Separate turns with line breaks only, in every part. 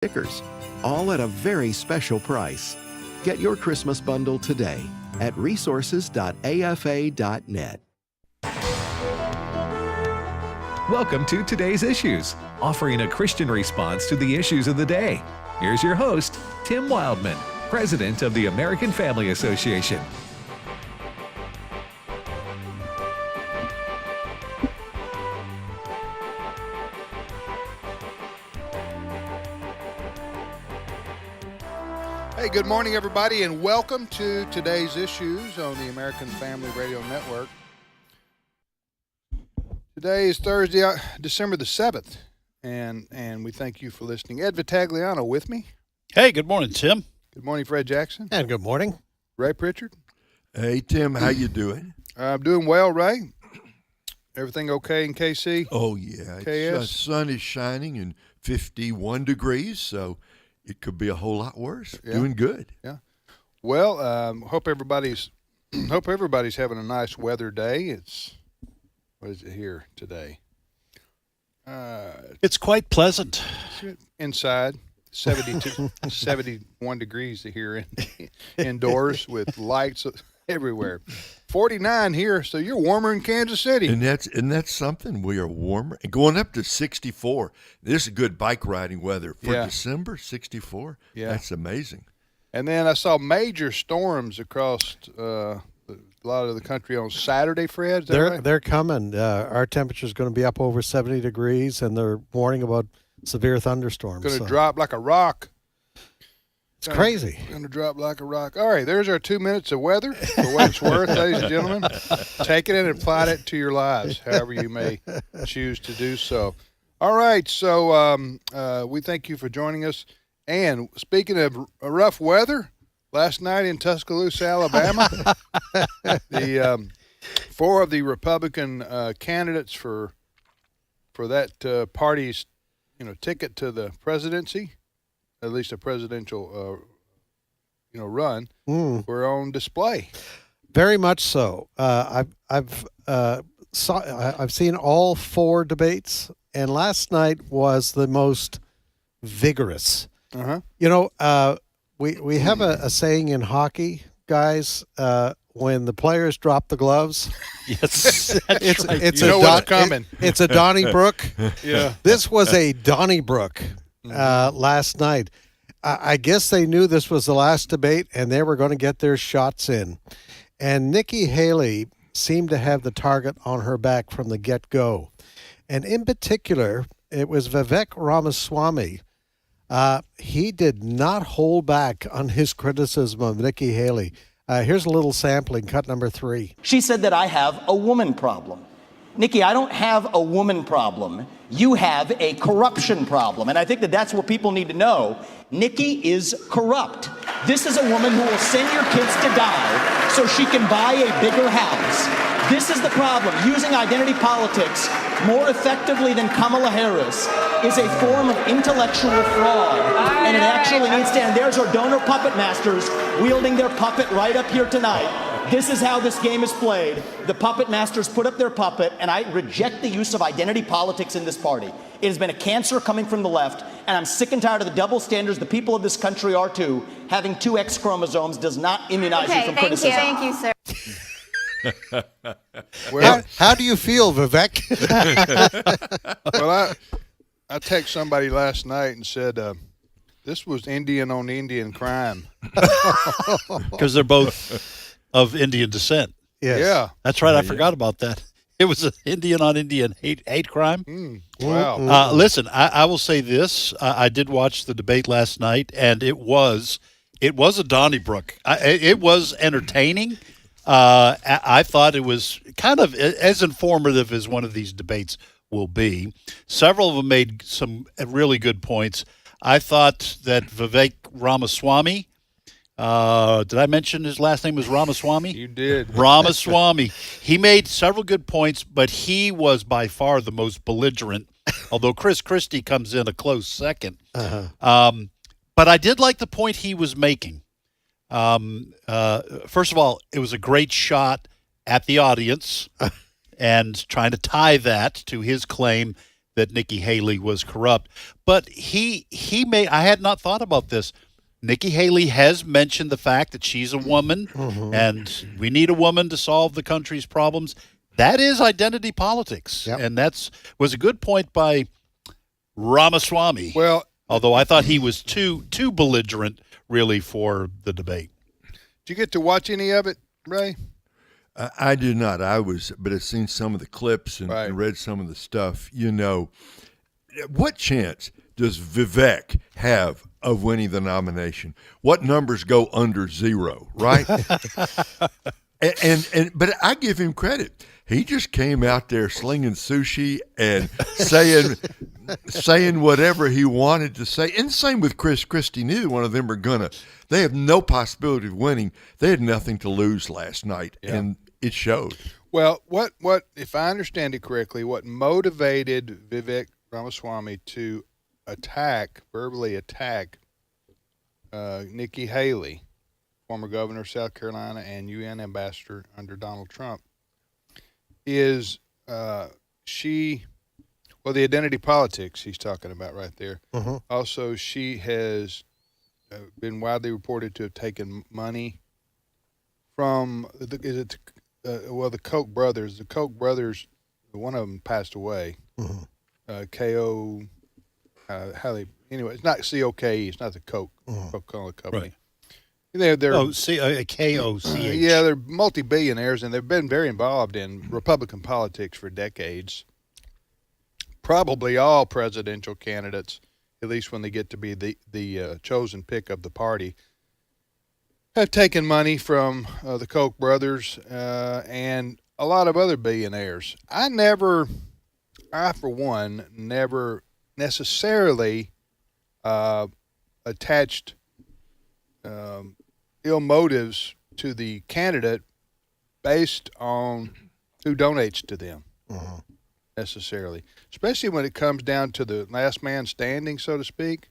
stickers, all at a very special price. Get your Christmas bundle today at resources.afa.net.
Welcome to Today's Issues, offering a Christian response to the issues of the day. Here's your host, Tim Wildman, President of the American Family Association.
Hey, good morning, everybody, and welcome to Today's Issues on the American Family Radio Network. Today is Thursday, December the 7th, and we thank you for listening. Ed Vitagliano with me.
Hey, good morning, Tim.
Good morning, Fred Jackson.
And good morning.
Ray Pritchard.
Hey, Tim, how you doing?
I'm doing well, Ray. Everything okay in KC?
Oh, yeah. The sun is shining and 51 degrees, so it could be a whole lot worse.
Yeah.
Doing good.
Yeah. Well, hope everybody's having a nice weather day. What is it here today?
It's quite pleasant.
Inside, 71 degrees here indoors with lights everywhere. 49 here, so you're warmer in Kansas City.
And that's something. We are warmer. Going up to 64. This is good bike riding weather. For December, 64.
Yeah.
That's amazing.
And then I saw major storms across a lot of the country on Saturday, Fred.
They're coming. Our temperature is going to be up over 70 degrees, and they're warning about severe thunderstorms.
Going to drop like a rock.
It's crazy.
Going to drop like a rock. All right, there's our 2 minutes of weather for what it's worth, ladies and gentlemen. Take it and apply it to your lives, however you may choose to do so. All right, so we thank you for joining us. And speaking of rough weather, last night in Tuscaloosa, Alabama, the four of the Republican candidates for that party's ticket to the presidency, at least a presidential run, were on display.
Very much so. I've seen all four debates, and last night was the most vigorous.
Uh-huh.
We have a saying in hockey, guys. When the players drop the gloves,
Yes,
it's
right.
What's coming.
It's a Donnybrook.
Yeah.
This was a Donnybrook last night. I guess they knew this was the last debate, and they were going to get their shots in. And Nikki Haley seemed to have the target on her back from the get-go. And in particular, it was Vivek Ramaswamy. He did not hold back on his criticism of Nikki Haley. Here's a little sampling, cut number 3.
She said that I have a woman problem. Nikki, I don't have a woman problem. You have a corruption problem. And I think that that's what people need to know. Nikki is corrupt. This is a woman who will send your kids to die so she can buy a bigger house. This is the problem. Using identity politics more effectively than Kamala Harris is a form of intellectual fraud. And it actually needs to end. There's our donor puppet masters wielding their puppet right up here tonight. This is how this game is played. The puppet masters put up their puppet, and I reject the use of identity politics in this party. It has been a cancer coming from the left, and I'm sick and tired of the double standards the people of this country are too. Having 2 X chromosomes does not immunize you from criticism.
Thank you, sir.
Well,
How do you feel, Vivek?
well, I texted somebody last night and said, this was Indian on Indian crime.
Because they're both of Indian descent.
Yes.
Yeah.
That's right. I forgot about that. It was an Indian on Indian hate crime.
Wow.
Listen, I will say this. I did watch the debate last night, and it was a Donnybrook. It was entertaining. I thought it was kind of as informative as one of these debates will be. Several of them made some really good points. I thought that Vivek Ramaswamy, did I mention his last name was Ramaswamy?
You did.
Ramaswamy. He made several good points, but he was by far the most belligerent, although Chris Christie comes in a close second. But I did like the point he was making. First of all, it was a great shot at the audience and trying to tie that to his claim that Nikki Haley was corrupt. But I had not thought about this. Nikki Haley has mentioned the fact that she's a woman and we need a woman to solve the country's problems. That is identity politics.
Yep.
And was a good point by Ramaswamy.
Well,
although I thought he was too belligerent really for the debate.
did you get to watch any of it, Ray?
I did not. But I've seen some of the clips and, and read some of the stuff. You know, what chance does Vivek have of winning the nomination? What numbers go under 0, right? But I give him credit. He just came out there slinging sushi and saying whatever he wanted to say. And same with Chris Christie. Neither one of them are they have no possibility of winning. They had nothing to lose last night, and it showed.
Well, what if I understand it correctly, what motivated Vivek Ramaswamy to verbally attack Nikki Haley, former governor of South Carolina and UN ambassador under Donald Trump, is the identity politics he's talking about right there. Also, she has been widely reported to have taken money from the Koch brothers. The Koch brothers, one of them passed away. K.O. Anyway, it's not C-O-K-E. It's not the Coca-Cola company.
Right.
They're
K-O-C-H.
Yeah, they're multi-billionaires, and they've been very involved in Republican politics for decades. Probably all presidential candidates, at least when they get to be the chosen pick of the party, have taken money from the Koch brothers and a lot of other billionaires. I, for one, never necessarily attached ill motives to the candidate based on who donates to them, necessarily. Especially when it comes down to the last man standing, so to speak,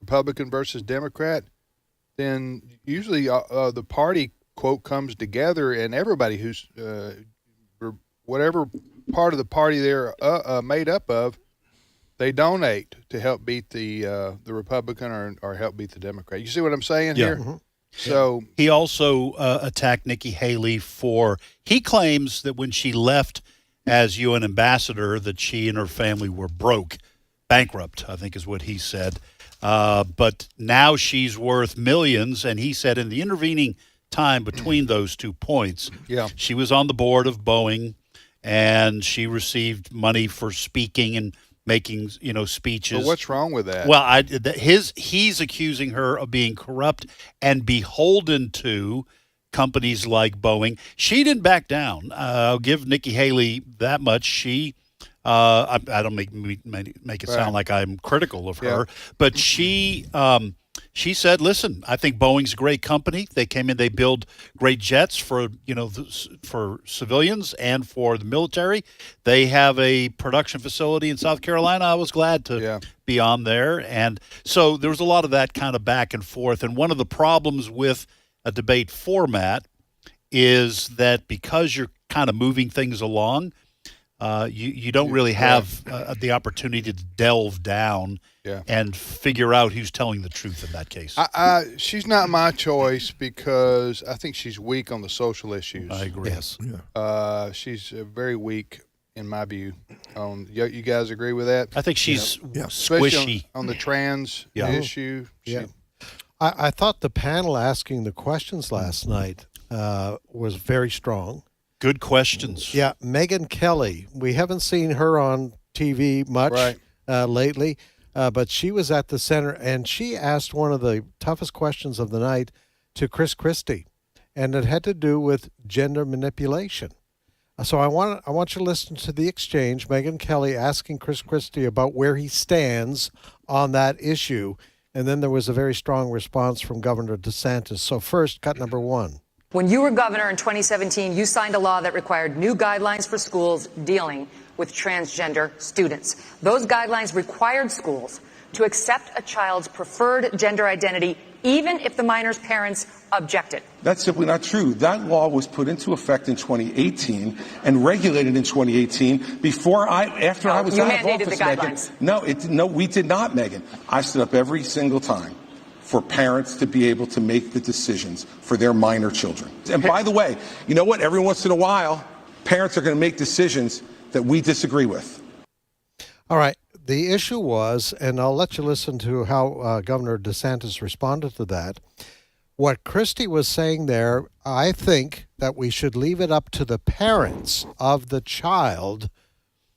Republican versus Democrat, then usually the party, quote, comes together, and everybody who's whatever part of the party they're made up of, they donate to help beat the Republican or help beat the Democrat. You see what I'm saying here? So
he also attacked Nikki Haley he claims that when she left as UN ambassador that she and her family were bankrupt, I think is what he said. But now she's worth millions, and he said in the intervening time between those 2 points, she was on the board of Boeing, and she received money for speaking and making speeches.
Well, what's wrong with that?
Well, he's accusing her of being corrupt and beholden to companies like Boeing. She didn't back down. I'll give Nikki Haley that much. She I don't make it sound like I'm critical of her, but she said, "Listen, I think Boeing's a great company. They came in, they build great jets for for civilians and for the military. They have a production facility in South Carolina. I was glad to be on there." And so there was a lot of that kind of back and forth. And one of the problems with a debate format is that because you're kind of moving things along, you don't really have the opportunity to delve down and figure out who's telling the truth in that case.
She's not my choice because I think she's weak on the social issues.
I agree.
Yes.
She's very weak in my view. You guys agree with that?
I think she's squishy.
Especially on the trans issue.
I thought the panel asking the questions last night was very strong.
Good questions.
Yeah, Megyn Kelly. We haven't seen her on TV much lately, but she was at the center, and she asked one of the toughest questions of the night to Chris Christie, and it had to do with gender manipulation. So I want you to listen to the exchange, Megyn Kelly asking Chris Christie about where he stands on that issue, and then there was a very strong response from Governor DeSantis. So first, cut number one.
When you were governor in 2017, you signed a law that required new guidelines for schools dealing with transgender students. Those guidelines required schools to accept a child's preferred gender identity, even if the minor's parents objected.
That's simply not true. That law was put into effect in 2018 and regulated in 2018 after I was out of office.
You mandated the guidelines.
No, we did not, Megan. I stood up every single time for parents to be able to make the decisions for their minor children. And by the way, you know what? Every once in a while, parents are going to make decisions that we disagree with.
All right. The issue was, and I'll let you listen to how Governor DeSantis responded to that. What Christie was saying there, I think that we should leave it up to the parents of the child.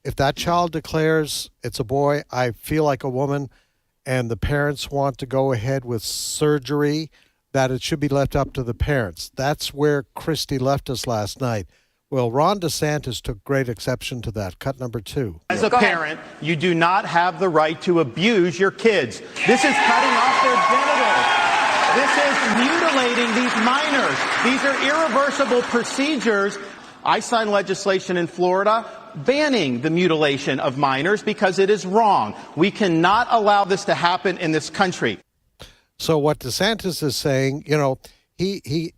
If that child declares it's a boy, I feel like a woman, and the parents want to go ahead with surgery, that it should be left up to the parents. That's where Christie left us last night. Well, Ron DeSantis took great exception to that. Cut number 2.
As a parent, you do not have the right to abuse your kids. This is cutting off their genitals. This is mutilating these minors. These are irreversible procedures. I signed legislation in Florida banning the mutilation of minors because it is wrong. We cannot allow this to happen in this country.
So what DeSantis is saying, you know, he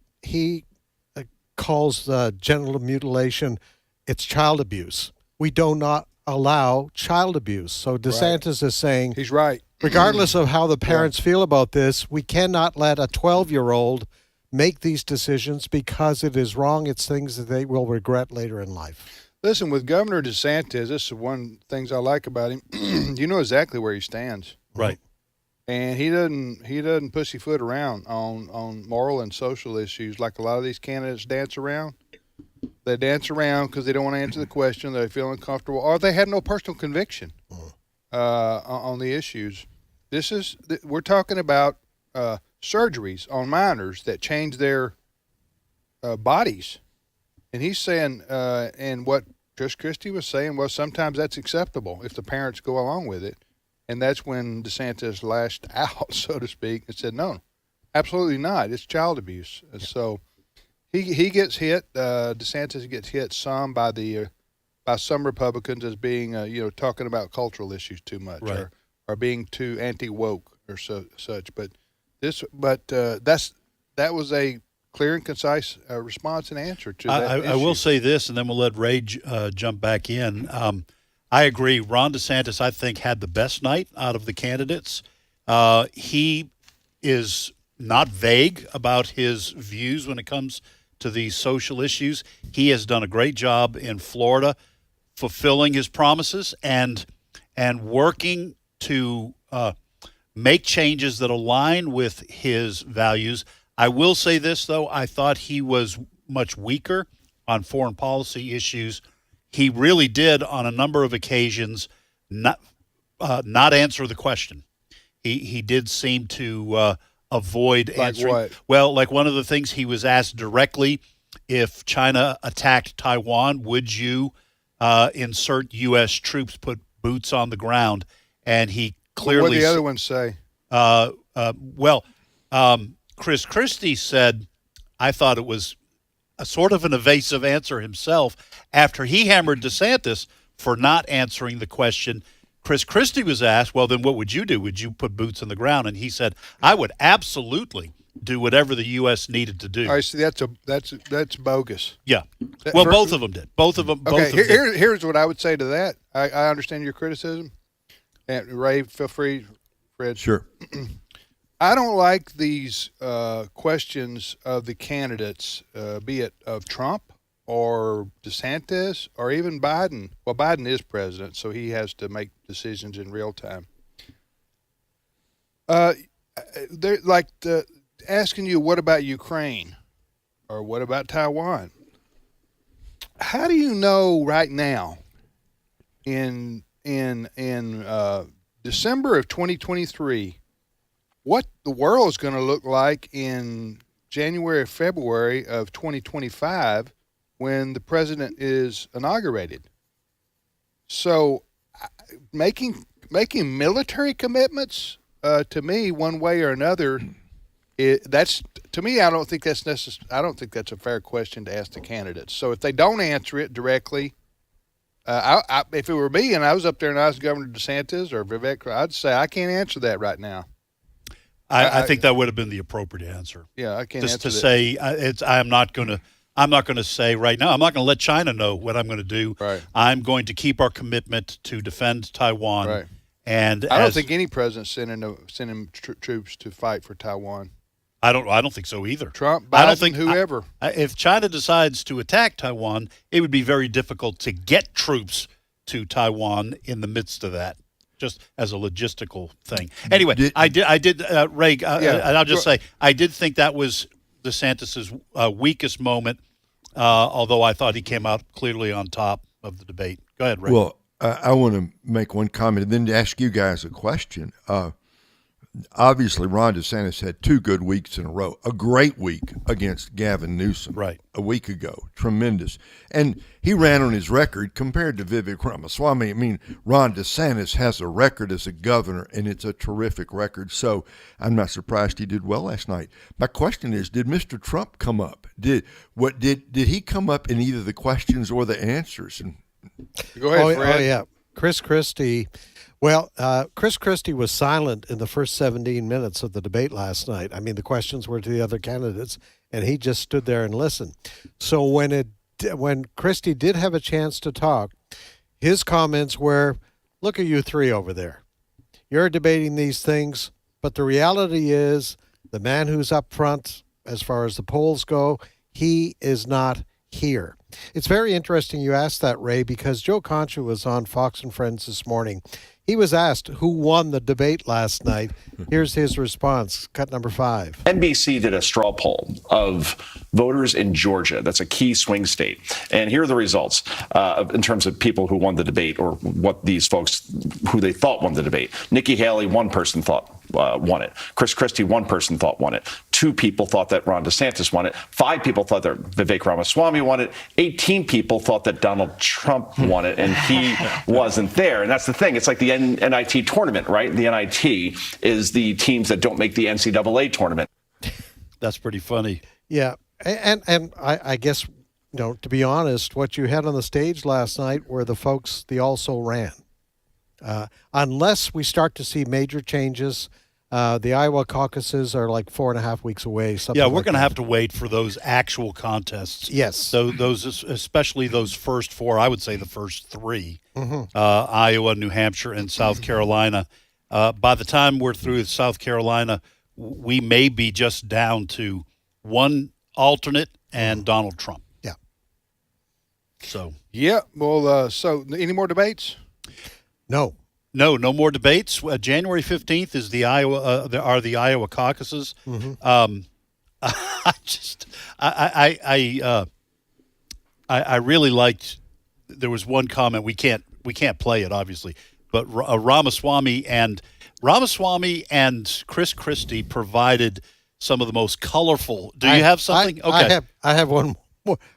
calls genital mutilation, it's child abuse. We do not allow child abuse. So DeSantis is saying,
he's right.
Regardless of how the parents feel about this, we cannot let a 12-year-old make these decisions because it is wrong. It's things that they will regret later in life.
Listen, with Governor DeSantis, this is one of the things I like about him. You know exactly where he stands.
Right.
And he doesn't pussyfoot around on moral and social issues like a lot of these candidates dance around. They dance around because they don't want to answer the question, they feel uncomfortable, or they have no personal conviction on the issues. We're talking about surgeries on minors that change their bodies. And he's saying, and what Trish Christie was saying was sometimes that's acceptable if the parents go along with it. And that's when DeSantis lashed out, so to speak, and said, no, absolutely not. It's child abuse. Yeah. So he gets hit. DeSantis gets hit some by some Republicans as being, talking about cultural issues too much,
right,
or being too anti-woke or such. But that was a clear and concise response and answer to that issue.
I will say this, and then we'll let Ray jump back in. I agree. Ron DeSantis, I think, had the best night out of the candidates. He is not vague about his views when it comes to these social issues. He has done a great job in Florida fulfilling his promises and working to make changes that align with his values. I will say this, though. I thought he was much weaker on foreign policy issues. He really did, on a number of occasions, not answer the question. He did seem to avoid answering.
What?
Well, like one of the things he was asked directly, if China attacked Taiwan, would you insert U.S. troops, put boots on the ground? And he clearly.
What did the other ones say?
Chris Christie said, I thought it was a sort of an evasive answer himself after he hammered DeSantis for not answering the question. Chris Christie was asked, well, then what would you do? Would you put boots on the ground? And he said, I would absolutely do whatever the U.S. needed to do.
I see. That's bogus.
Yeah. Well, both of them did. Both of them.
Okay. Here's what I would say to that. I understand your criticism. And Ray, feel free, Fred.
Sure.
I don't like these questions of the candidates, be it of Trump or DeSantis or even Biden. Well, Biden is president, so he has to make decisions in real time. They're like asking you, what about Ukraine? Or what about Taiwan? How do you know right now in December of 2023 what the world is going to look like in January or February of 2025 when the president is inaugurated? So making military commitments, to me, one way or another, that's to me. I don't think that's necessary. I don't think that's a fair question to ask the candidates. So if they don't answer it directly, If it were me and I was up there and I was Governor DeSantis or Vivek, I'd say I can't answer that right now.
I think that would have been the appropriate answer.
Yeah, I can't
just
answer
to
that.
say I'm not going to say right now. I'm not going to let China know what I'm going to do.
Right.
I'm going to keep our commitment to defend Taiwan.
Right.
And
I don't think any president's sending troops to fight for Taiwan.
I don't think so either.
Trump, Biden,
I don't think
whoever.
If China decides to attack Taiwan, it would be very difficult to get troops to Taiwan in the midst of that, just as a logistical thing. Anyway, Ray, and I'll just say, I did think that was DeSantis's weakest moment, although I thought he came out clearly on top of the debate. Go ahead, Ray.
Well, I want to make one comment and then to ask you guys a question. Obviously, Ron DeSantis had 2 good weeks in a row. A great week against Gavin Newsom a week ago. Tremendous. And he ran on his record compared to Vivek Ramaswamy. I mean, Ron DeSantis has a record as a governor, and it's a terrific record. So I'm not surprised he did well last night. My question is, did Mr. Trump come up? Did he come up in either the questions or the answers? And
go ahead, Fred.
Oh, yeah. Chris Christie. Well, Chris Christie was silent in the first 17 minutes of the debate last night. I mean, the questions were to the other candidates, and he just stood there and listened. So when Christie did have a chance to talk, his comments were, look at you 3 over there. You're debating these things, but the reality is the man who's up front, as far as the polls go, he is not here. It's very interesting you asked that, Ray, because Joe Concha was on Fox and Friends this morning. He was asked who won the debate last night. Here's his response, cut number 5.
NBC did a straw poll of voters in Georgia. That's a key swing state. And here are the results in terms of people who won the debate or what these folks, who they thought won the debate. Nikki Haley, one person thought won it. Chris Christie, one person thought won it. 2 people thought that Ron DeSantis won it. 5 people thought that Vivek Ramaswamy won it. 18 people thought that Donald Trump won it, and he wasn't there. And that's the thing. It's like the NIT tournament, right? The NIT is the teams that don't make the NCAA tournament.
That's pretty funny.
Yeah, and I guess, to be honest, what you had on the stage last night were the folks the also ran. Unless we start to see major changes, the Iowa caucuses are like 4.5 weeks away.
Yeah, we're going to have to wait for those actual contests.
Yes.
So those, especially those first 4, I would say the first 3, Iowa, New Hampshire, and South Carolina. By the time we're through with South Carolina, we may be just down to one alternate and Donald Trump.
Yeah.
So. Yeah. Well, so any more debates?
No
more debates. January 15th is the Iowa caucuses. I really liked. There was one comment we can't play it obviously, but Ramaswamy and Chris Christie provided some of the most colorful. Do you have something?
Okay, I have one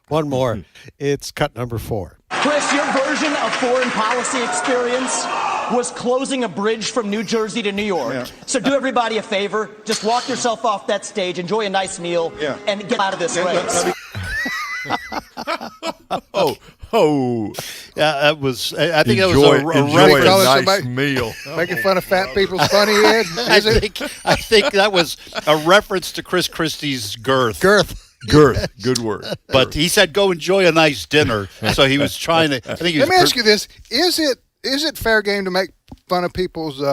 more. It's cut number 4.
Chris, your version of foreign policy experience was closing a bridge from New Jersey to New York. Yeah. So do everybody a favor. Just walk yourself off that stage, enjoy a nice meal, and get out of this race.
Yeah, that was. I think
enjoy
that was
a nice meal.
Making fun of fat people's funny head.
I think that was a reference to Chris Christie's girth.
Good word.
But he said, "Go enjoy a nice dinner." So he was trying to. I think.
Let me ask you this: Is it fair game to make fun of people's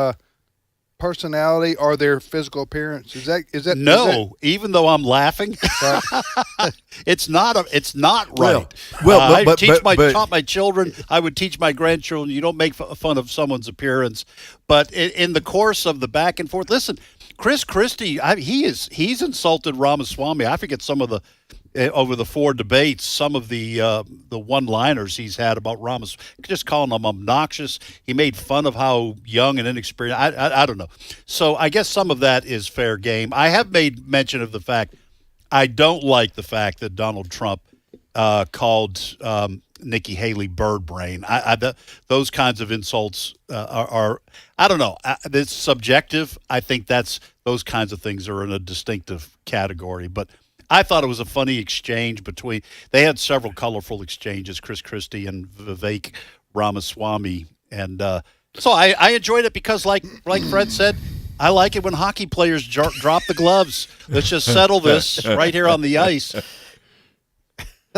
personality or their physical appearance? Is that
no? Even though I'm laughing, it's not right.
Well,
taught my children. I would teach my grandchildren. You don't make fun of someone's appearance, but in the course of the back and forth, listen. Chris Christie, he's insulted Ramaswamy. I forget some of the over the 4 debates, some of the one-liners he's had about Ramaswamy, just calling him obnoxious. He made fun of how young and inexperienced. I don't know. So I guess some of that is fair game. I have made mention of the fact I don't like the fact that Donald Trump called Nikki Haley bird brain. Those kinds of insults are I don't know. It's subjective. I think those kinds of things are in a distinctive category. But I thought it was a funny exchange they had several colorful exchanges, Chris Christie and Vivek Ramaswamy. And so I enjoyed it because, like Fred said, I like it when hockey players drop the gloves. Let's just settle this right here on the ice.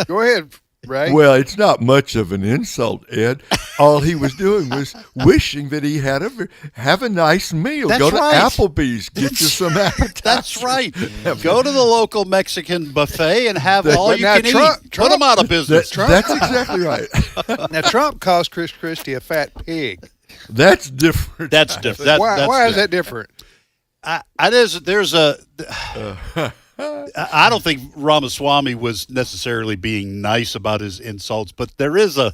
Go ahead, Ray.
Well, it's not much of an insult, Ed. All he was doing was wishing that he had have a nice meal.
That's
Go to
right.
Applebee's, get you some appetizers.
That's right. Go to the local Mexican buffet and have all you can eat. Put them out of business.
That's exactly right.
Now, Trump calls Chris Christie a fat pig.
That's different.
That's different.
Why is that different?
I don't think Ramaswamy was necessarily being nice about his insults, but there is a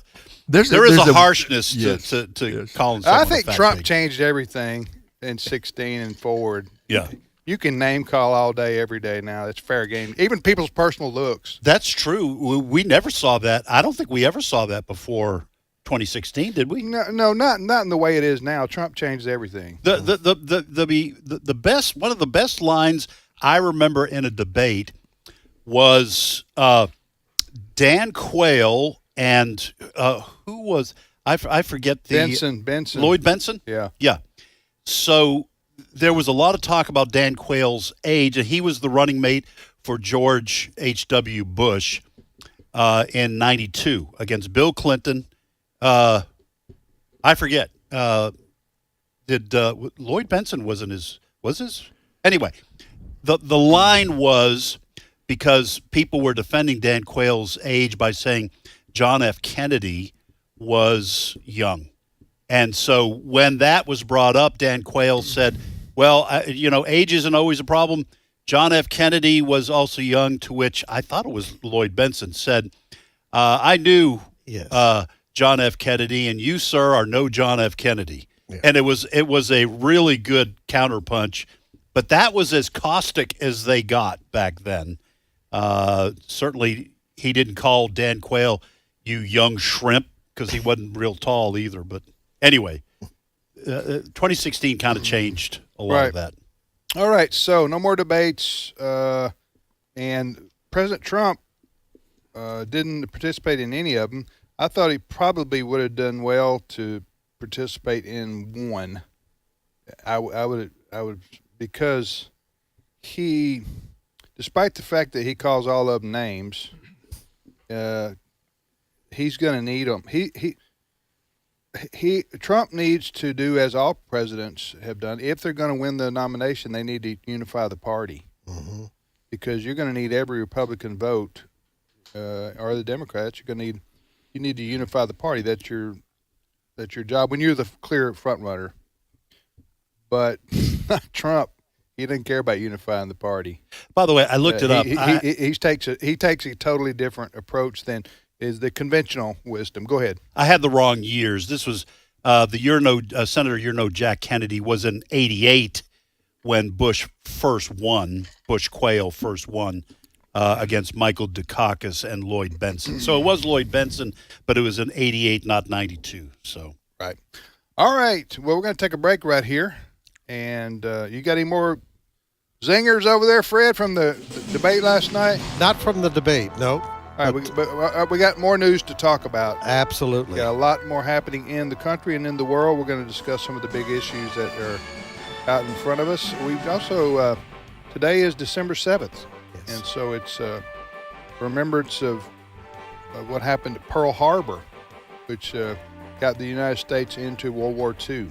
harshness to calling someone
I think
a fat
Trump
pig.
changed everything in 16 and forward.
Yeah.
You can name call all day, every day now. It's fair game. Even people's personal looks.
That's true. We never saw that. I don't think we ever saw that before 2016, did we?
No, not in the way it is now. Trump changed everything.
The best, one of the best lines I remember in a debate was Dan Quayle and who was I forget the
Benson.
Lloyd Benson.
Yeah.
So there was a lot of talk about Dan Quayle's age, and he was the running mate for George H.W. Bush in '92 against Bill Clinton. I forget. Did Lloyd Benson was his? Anyway, the line was because people were defending Dan Quayle's age by saying John F. Kennedy was young. And so when that was brought up, Dan Quayle said, well, age isn't always a problem. John F. Kennedy was also young, to which I thought it was Lloyd Benson said, I knew John F. Kennedy, and you, sir, are no John F. Kennedy. Yeah. And it was a really good counterpunch. But that was as caustic as they got back then. Certainly he didn't call Dan Quayle, you young shrimp, because he wasn't real tall either. But anyway, 2016 kind of changed a lot of that.
All right, so no more debates. And President Trump didn't participate in any of them. I thought he probably would have done well to participate in one. I would because he, despite the fact that he calls all of them names, he's going to need them. Trump needs to do as all presidents have done. If they're going to win the nomination, they need to unify the party, because you're going to need every Republican vote, or the Democrats. You need to unify the party. That's your job when you're the clear front runner. But Trump, he doesn't care about unifying the party.
By the way, I looked it up.
He takes a totally different approach than is the conventional wisdom. Go ahead.
I had the wrong years. This was Senator Jack Kennedy was in '88 when Bush Quayle first won against Michael Dukakis and Lloyd Benson. So it was Lloyd Benson, but it was in '88, not '92. So
right. All right. Well, we're going to take a break right here. And you got any more zingers over there, Fred, from the debate last night?
Not from the debate, no.
All right, but we got more news to talk about.
Absolutely.
We got a lot more happening in the country and in the world. We're going to discuss some of the big issues that are out in front of us. We've also, today is December 7th, and so it's remembrance of what happened at Pearl Harbor, which got the United States into World War II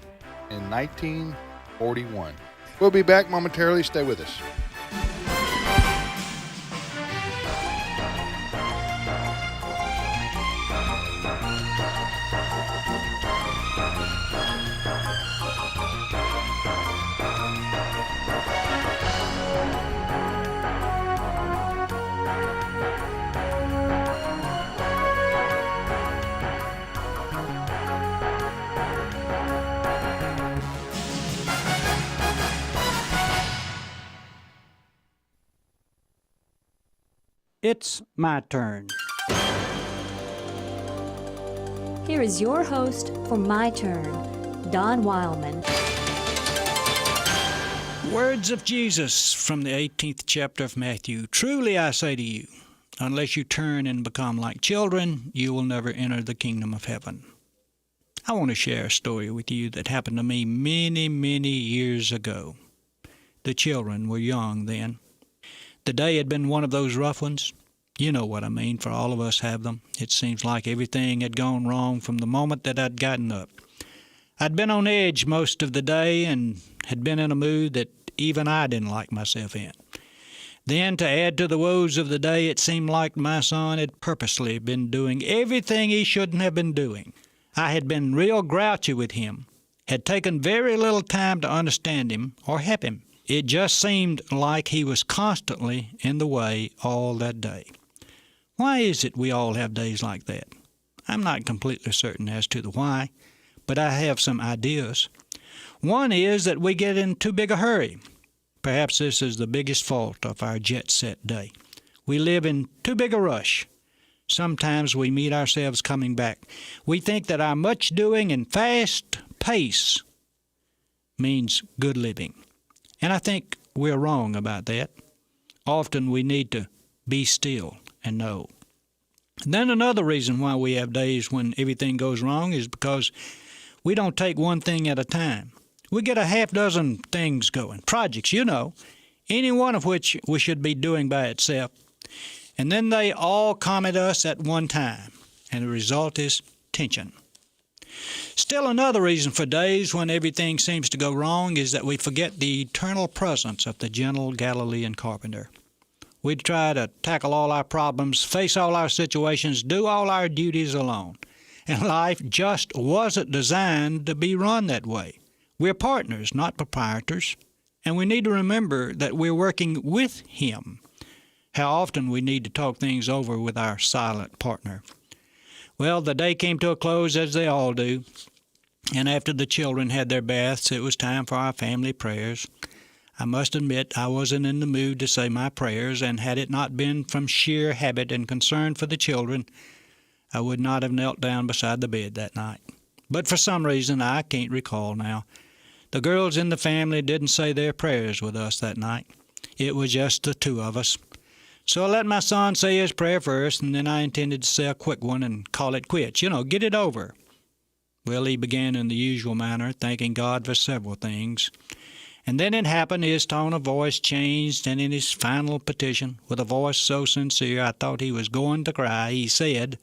in 1941. We'll be back momentarily. Stay with us.
It's my turn.
Here is your host for My Turn, Don Wildman.
Words of Jesus from the 18th chapter of Matthew. Truly I say to you, unless you turn and become like children, you will never enter the kingdom of heaven. I want to share a story with you that happened to me many, many years ago. The children were young then. The day had been one of those rough ones. You know what I mean, for all of us have them. It seems like everything had gone wrong from the moment that I'd gotten up. I'd been on edge most of the day and had been in a mood that even I didn't like myself in. Then, to add to the woes of the day, it seemed like my son had purposely been doing everything he shouldn't have been doing. I had been real grouchy with him, had taken very little time to understand him or help him. It just seemed like he was constantly in the way all that day. Why is it we all have days like that? I'm not completely certain as to the why, but I have some ideas. One is that we get in too big a hurry. Perhaps this is the biggest fault of our jet-set day. We live in too big a rush. Sometimes we meet ourselves coming back. We think that our much-doing and fast pace means good living. And I think we're wrong about that. Often we need to be still and know. And then another reason why we have days when everything goes wrong is because we don't take one thing at a time. We get a half dozen things going, projects, any one of which we should be doing by itself. And then they all come at us at one time, and the result is tension. Still another reason for days when everything seems to go wrong is that we forget the eternal presence of the gentle Galilean carpenter. We try to tackle all our problems, face all our situations, do all our duties alone. And life just wasn't designed to be run that way. We're partners, not proprietors, and we need to remember that we're working with Him. How often we need to talk things over with our silent partner. Well, the day came to a close, as they all do, and after the children had their baths, it was time for our family prayers. I must admit I wasn't in the mood to say my prayers, and had it not been from sheer habit and concern for the children, I would not have knelt down beside the bed that night. But for some reason I can't recall now, the girls in the family didn't say their prayers with us that night. It was just the two of us. So I let my son say his prayer first, and then I intended to say a quick one and call it quits. Get it over. Well, he began in the usual manner, thanking God for several things. And then it happened, his tone of voice changed, and in his final petition, with a voice so sincere I thought he was going to cry, he said,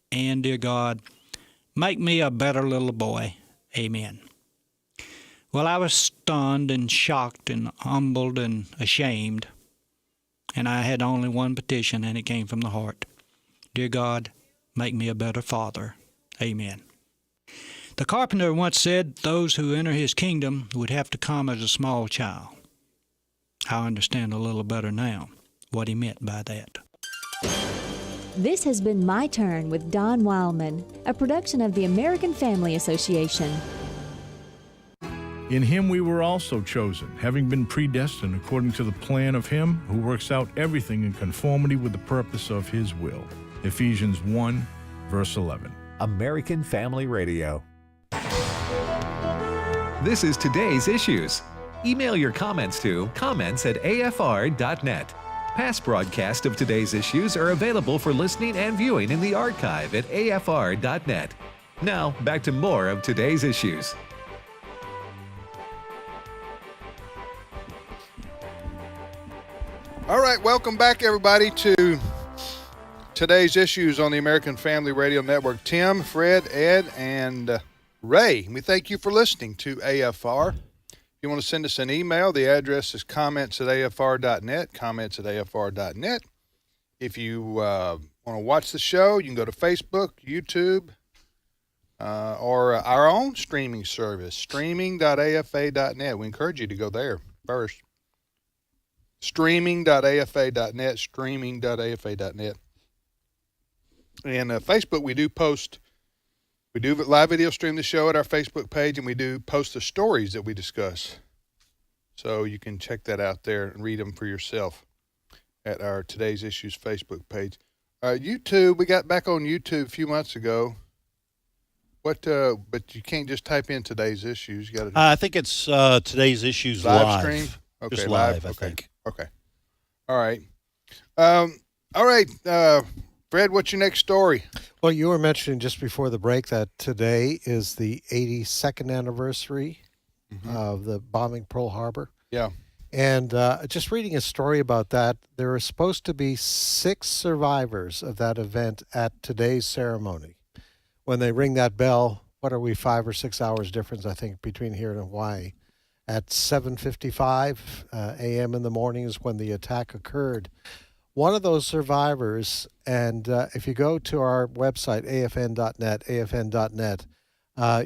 "And, dear God, make me a better little boy. Amen." Well, I was stunned and shocked and humbled and ashamed. And I had only one petition, and it came from the heart. Dear God, make me a better father. Amen. The carpenter once said those who enter his kingdom would have to come as a small child. I understand a little better now what he meant by that.
This has been My Turn with Don Wildman, a production of the American Family Association.
In Him we were also chosen, having been predestined according to the plan of Him who works out everything in conformity with the purpose of His will. Ephesians 1, verse 11.
American Family Radio. This is Today's Issues. Email your comments to comments@afr.net. Past broadcasts of Today's Issues are available for listening and viewing in the archive at afr.net. Now, back to more of Today's Issues.
All right, welcome back, everybody, to Today's Issues on the American Family Radio Network. Tim, Fred, Ed, and Ray, we thank you for listening to AFR. If you want to send us an email, the address is comments@afr.net, comments@afr.net. If you want to watch the show, you can go to Facebook, YouTube, or our own streaming service, streaming.afa.net. We encourage you to go there first. Streaming.afa.net, streaming.afa.net. And Facebook, we do live video stream the show at our Facebook page, and we do post the stories that we discuss. So you can check that out there and read them for yourself at our Today's Issues Facebook page. YouTube, we got back on YouTube a few months ago. But you can't just type in Today's Issues. You got to.
I think it's Today's Issues live
stream. Okay,
just live. I think.
Okay. All right. All right. Fred, what's your next story?
Well, you were mentioning just before the break that today is the 82nd anniversary of the bombing Pearl Harbor.
Yeah.
And just reading a story about that, there are supposed to be 6 survivors of that event at today's ceremony. When they ring that bell, what are we, 5 or 6 hours difference, I think, between here and Hawaii. At 7:55 a.m. in the morning is when the attack occurred. One of those survivors, and if you go to our website, afn.net,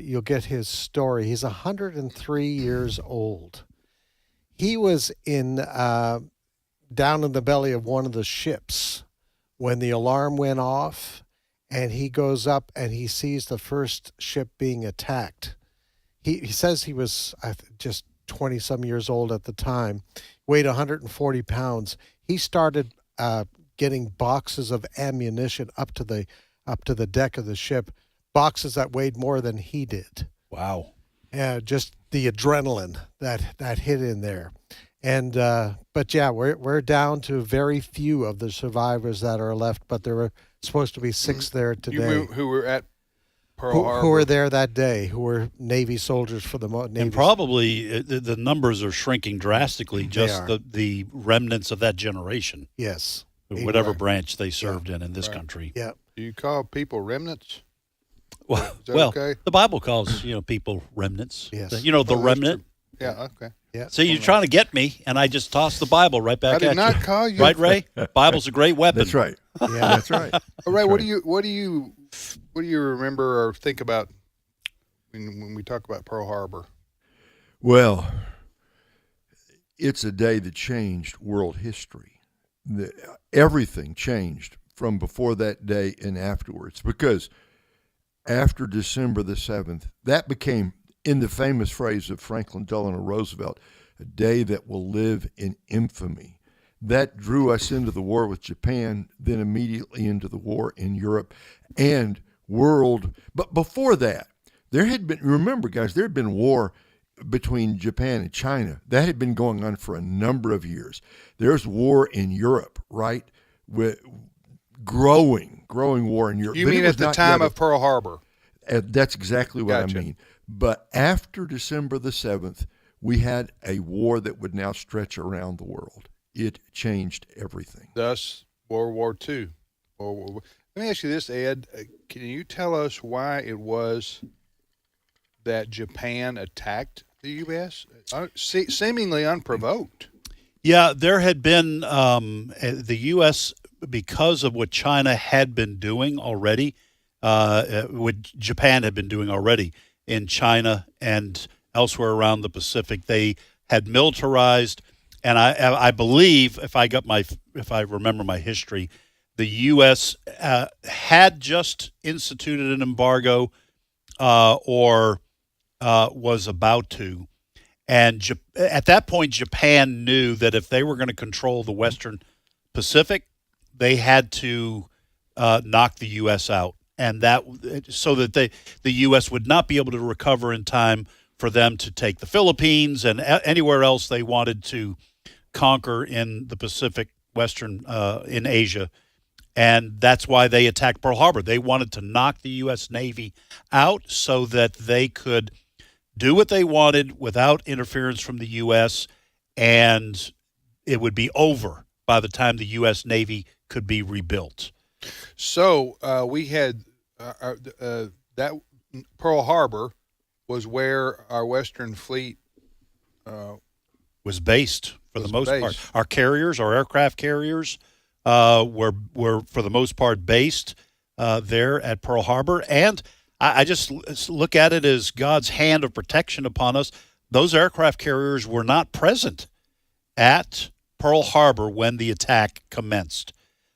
you'll get his story. He's 103 years old. He was down in the belly of one of the ships when the alarm went off, and he goes up and he sees the first ship being attacked. He says he was just 20-some years old at the time, weighed 140 pounds. He started getting boxes of ammunition up to the deck of the ship, boxes that weighed more than he did.
Wow.
Just the adrenaline that hit in there. And but yeah, we're down to very few of the survivors that are left, but there were supposed to be 6 there today.
Who were at Pearl Harbor?
Who were there that day, who were Navy soldiers for the Navy.
And probably the numbers are shrinking drastically, just the remnants of that generation.
Yes.
Whatever branch they served in this country.
Yeah.
Do you call people remnants?
Well,
okay?
The Bible calls people remnants.
Yes.
The remnant.
Yeah, okay.
Yeah.
So you're trying to get me, and I just tossed the Bible right back at you.
I did not call you.
Right, Ray? Bible's a great weapon.
That's right.
Yeah,
that's right.
All right. What do you remember or think about when we talk about Pearl Harbor?
Well, it's a day that changed world history. Everything changed from before that day and afterwards, because after December the 7th, that became, in the famous phrase of Franklin Delano Roosevelt, a day that will live in infamy. That drew us into the war with Japan, then immediately into the war in Europe and world. But before that, there had been, remember guys, there had been war between Japan and China. That had been going on for a number of years. There's war in Europe, right? With growing war in Europe.
You mean at the time of Pearl Harbor?
That's exactly what I mean. But after December the 7th, we had a war that would now stretch around the world. It changed everything.
Thus, World War II. Let me ask you this, Ed. Can you tell us why it was that Japan attacked the U.S.? Seemingly unprovoked.
Yeah, there had been the U.S., because of what China had been doing already, what Japan had been doing already in China and elsewhere around the Pacific. They had militarized, and I believe, if I remember my history, the U.S. had just instituted an embargo or was about to. And at that point, Japan knew that if they were going to control the Western Pacific, they had to knock the U.S. out, and so that the U.S. would not be able to recover in time for them to take the Philippines and anywhere else they wanted to conquer in the Pacific, Western, in Asia. And that's why they attacked Pearl Harbor. They wanted to knock the U.S. Navy out so that they could do what they wanted without interference from the U.S., and it would be over by the time the U.S. Navy could be rebuilt.
So we had that Pearl Harbor was where our Western Fleet
was based for the most part. Our carriers, our aircraft carriers, were for the most part based there at Pearl Harbor. And I just look at it as God's hand of protection upon us. Those aircraft carriers were not present at Pearl Harbor when the attack commenced.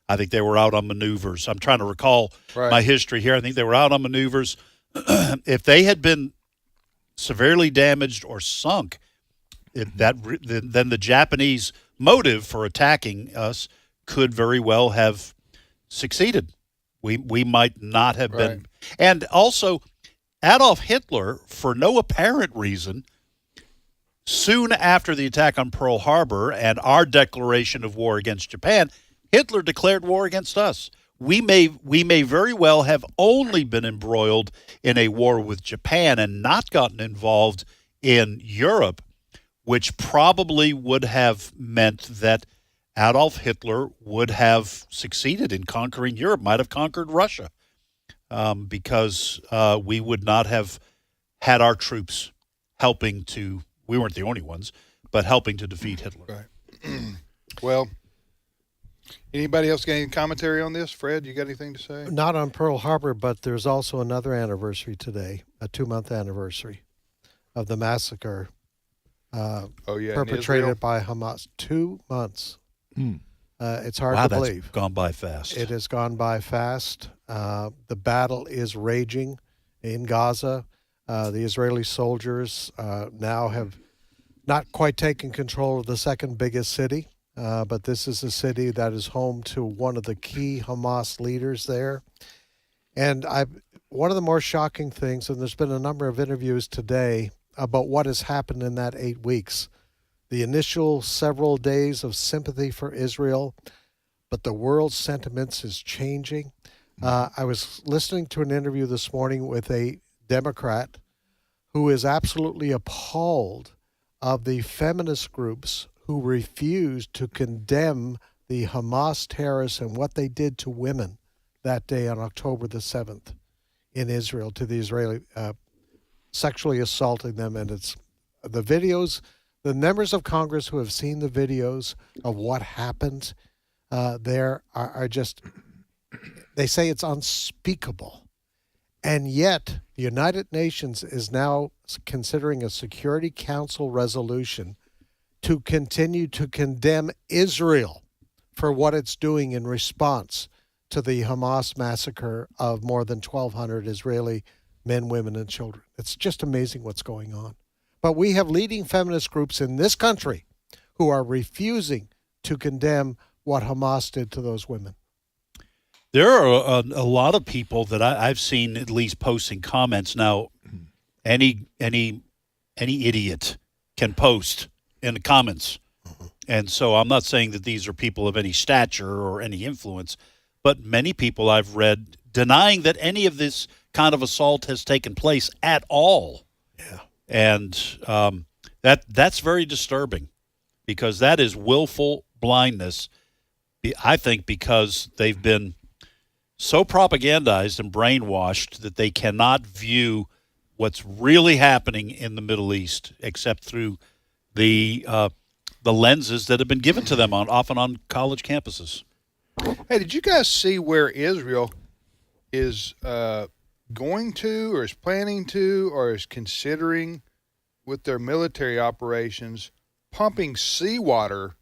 I think they were out on maneuvers. I'm trying to recall my history here. I think they were out on maneuvers. If they had been severely damaged or sunk, then the Japanese motive for attacking us could very well have succeeded. We might not have been. And also, Adolf Hitler, for no apparent reason, soon after the attack on Pearl Harbor and our declaration of war against Japan, Hitler declared war against us. we may very well have only been embroiled in a war with Japan and not gotten involved in Europe, which probably would have meant that Adolf Hitler would have succeeded in conquering Europe, might have conquered Russia, because we would not have had our troops helping to, we weren't the only ones, but helping to defeat Hitler.
Right. Well, anybody else got any commentary on this? Fred, you got anything to say?
Not on Pearl Harbor, but there's also another anniversary today, a 2-month anniversary of the massacre perpetrated by Hamas. 2 months. It's hard to believe.
That's gone by fast.
It has gone by fast. The battle is raging in Gaza. The Israeli soldiers now have not quite taken control of the second biggest city, but this is a city that is home to one of the key Hamas leaders there. And one of the more shocking things, and there's been a number of interviews today about what has happened in that 8 weeks. The initial several days of sympathy for Israel, but the world's sentiments is changing. I was listening to an interview this morning with a Democrat who is absolutely appalled of the feminist groups who refused to condemn the Hamas terrorists and what they did to women that day on October the 7th in Israel, to the Israeli sexually assaulting them. And it's the videos, the members of Congress who have seen the videos of what happened there are just, they say it's unspeakable. And yet the United Nations is now considering a Security Council resolution to continue to condemn Israel for what it's doing in response to the Hamas massacre of more than 1,200 Israeli men, women, and children. It's just amazing what's going on. But we have leading feminist groups in this country who are refusing to condemn what Hamas did to those women.
There are a lot of people that I've seen at least posting comments. Now, any idiot can post in the comments. And so I'm not saying that these are people of any stature or any influence, but many people I've read denying that any of this kind of assault has taken place at all.
Yeah.
And that's very disturbing, because that is willful blindness, I think, because they've been so propagandized and brainwashed that they cannot view what's really happening in the Middle East except through the lenses that have been given to them often on college campuses.
Hey, did you guys see where Israel is going to, or is planning to, or is considering with their military operations pumping seawater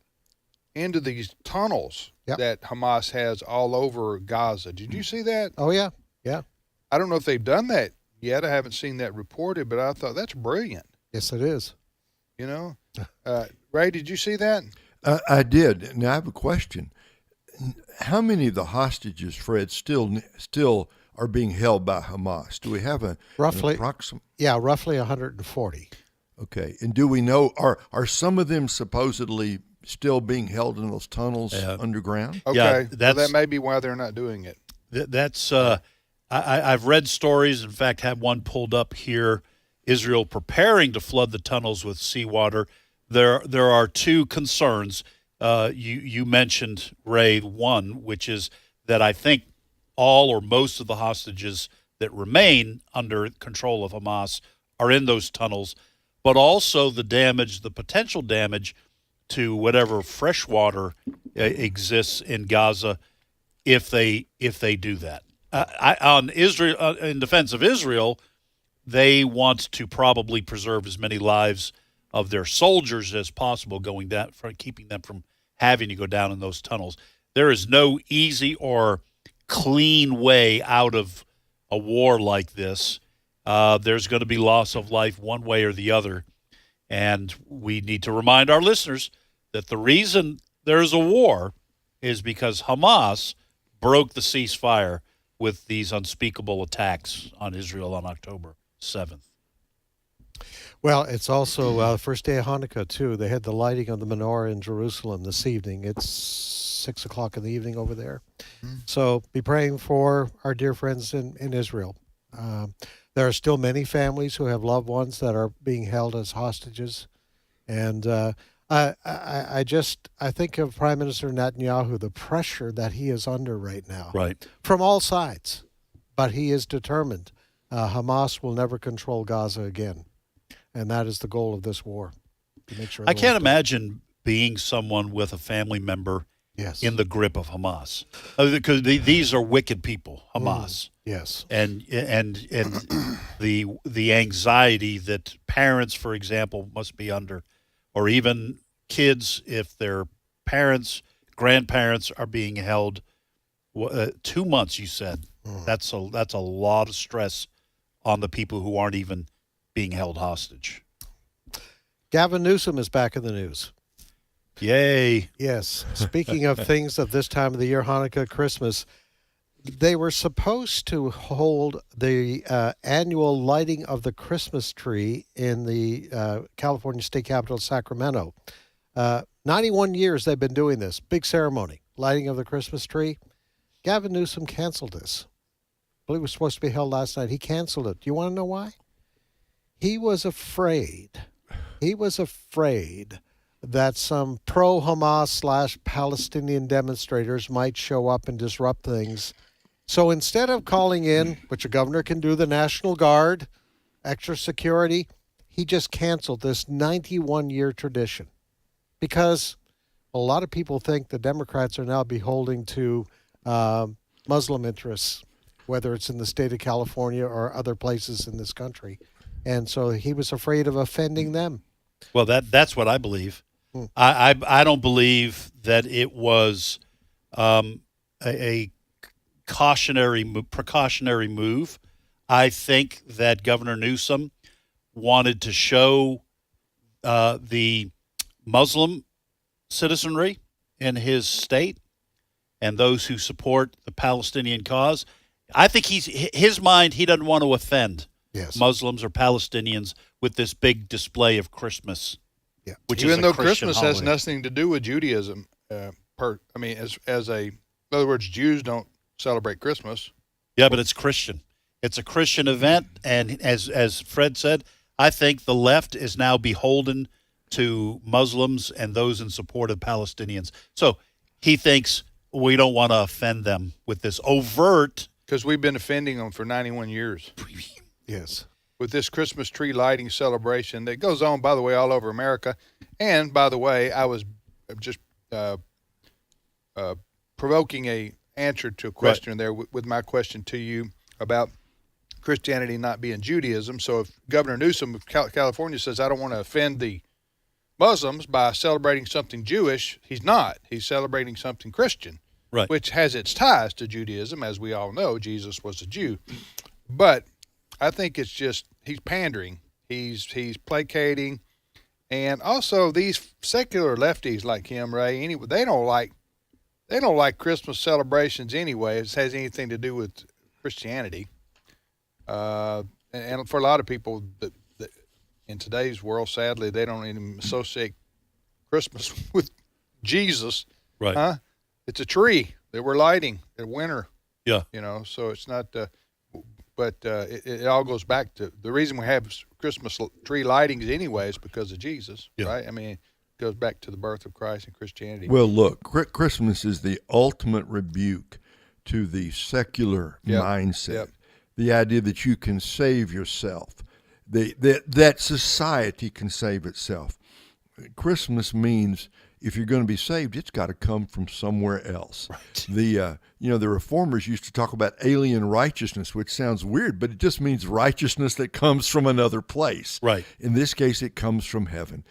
into these tunnels that Hamas has all over Gaza? Did you see that?
Oh, yeah. Yeah.
I don't know if they've done that yet. I haven't seen that reported, but I thought that's brilliant.
Yes, it is.
You know? Ray, did you see that?
I did. Now, I have a question. How many of the hostages, Fred, still are being held by Hamas? Do we have an approximate?
Yeah, roughly 140.
Okay. And do we know, are some of them supposedly still being held in those tunnels underground?
Okay. Yeah, well, that may be why they're not doing it.
That's I've read stories, in fact, have one pulled up here, Israel preparing to flood the tunnels with seawater. There are two concerns. You mentioned, Ray, one, which is that I think all or most of the hostages that remain under control of Hamas are in those tunnels, but also the potential damage to whatever fresh water exists in Gaza if they do that. On Israel, in defense of Israel, they want to probably preserve as many lives of their soldiers as possible, going down, for keeping them from having to go down in those tunnels. There is no easy or clean way out of a war like this. There's going to be loss of life one way or the other. And we need to remind our listeners that the reason there's a war is because Hamas broke the ceasefire with these unspeakable attacks on Israel on October 7th.
Well, it's also the first day of Hanukkah, too. They had the lighting of the menorah in Jerusalem this evening. It's 6 o'clock in the evening over there. So be praying for our dear friends in Israel. There are still many families who have loved ones that are being held as hostages. And I think of Prime Minister Netanyahu, the pressure that he is under right now.
Right.
From all sides. But he is determined. Hamas will never control Gaza again. And that is the goal of this war. To make sure
I can't imagine being someone with a family member in the grip of Hamas. Because these are wicked people, Hamas.
Yes.
And the anxiety that parents, for example, must be under, or even kids, if their parents, grandparents are being held 2 months, you said. That's a lot of stress on the people who aren't even being held hostage.
Gavin Newsom is back in the news.
Yay.
Yes. Speaking of things of this time of the year, Hanukkah, Christmas, they were supposed to hold the annual lighting of the Christmas tree in the California state capital, Sacramento. 91 years they've been doing this. Big ceremony, lighting of the Christmas tree. Gavin Newsom canceled this. I believe it was supposed to be held last night. He canceled it. Do you want to know why? He was afraid. He was afraid that some pro-Hamas / Palestinian demonstrators might show up and disrupt things. So instead of calling in, which a governor can do, the National Guard, extra security, he just canceled this 91-year tradition. Because a lot of people think the Democrats are now beholden to Muslim interests, whether it's in the state of California or other places in this country. And so he was afraid of offending them.
Well, that's what I believe. I don't believe that it was a precautionary move. I think that Governor Newsom wanted to show the Muslim citizenry in his state and those who support the Palestinian cause. I think his mind, he doesn't want to offend Muslims or Palestinians with this big display of Christmas.
Yeah.
Which
Even
is
though
Christian
Christmas
holiday.
has nothing to do with Judaism, in other words, Jews don't celebrate Christmas.
Yeah, but it's Christian. It's a Christian event, and as Fred said, I think the left is now beholden to Muslims and those in support of Palestinians. So he thinks we don't want to offend them with this overt.
Because we've been offending them for 91 years.
Yes.
With this Christmas tree lighting celebration that goes on, by the way, all over America. And, by the way, I was just provoking a answer to a question there with my question to you about Christianity not being Judaism. So if Governor Newsom of California says, I don't want to offend the Muslims by celebrating something Jewish, he's not. He's celebrating something Christian, which has its ties to Judaism. As we all know, Jesus was a Jew. But I think it's just he's pandering. He's placating. And also these secular lefties like him, Ray, anyway, they don't like Christmas celebrations anyway. It has anything to do with Christianity. And for a lot of people that in today's world, sadly, they don't even associate Christmas with Jesus.
Right.
Huh? It's a tree that we're lighting in winter.
Yeah.
You know, so it's not, but it all goes back to the reason we have Christmas tree lightings anyway is because of Jesus, right? I mean, it goes back to the birth of Christ and Christianity.
Well, look, Christmas is the ultimate rebuke to the secular mindset. The idea that you can save yourself, that society can save itself. Christmas means if you're going to be saved, it's got to come from somewhere else. Right. The reformers used to talk about alien righteousness, which sounds weird, but it just means righteousness that comes from another place.
Right.
In this case, it comes from heaven.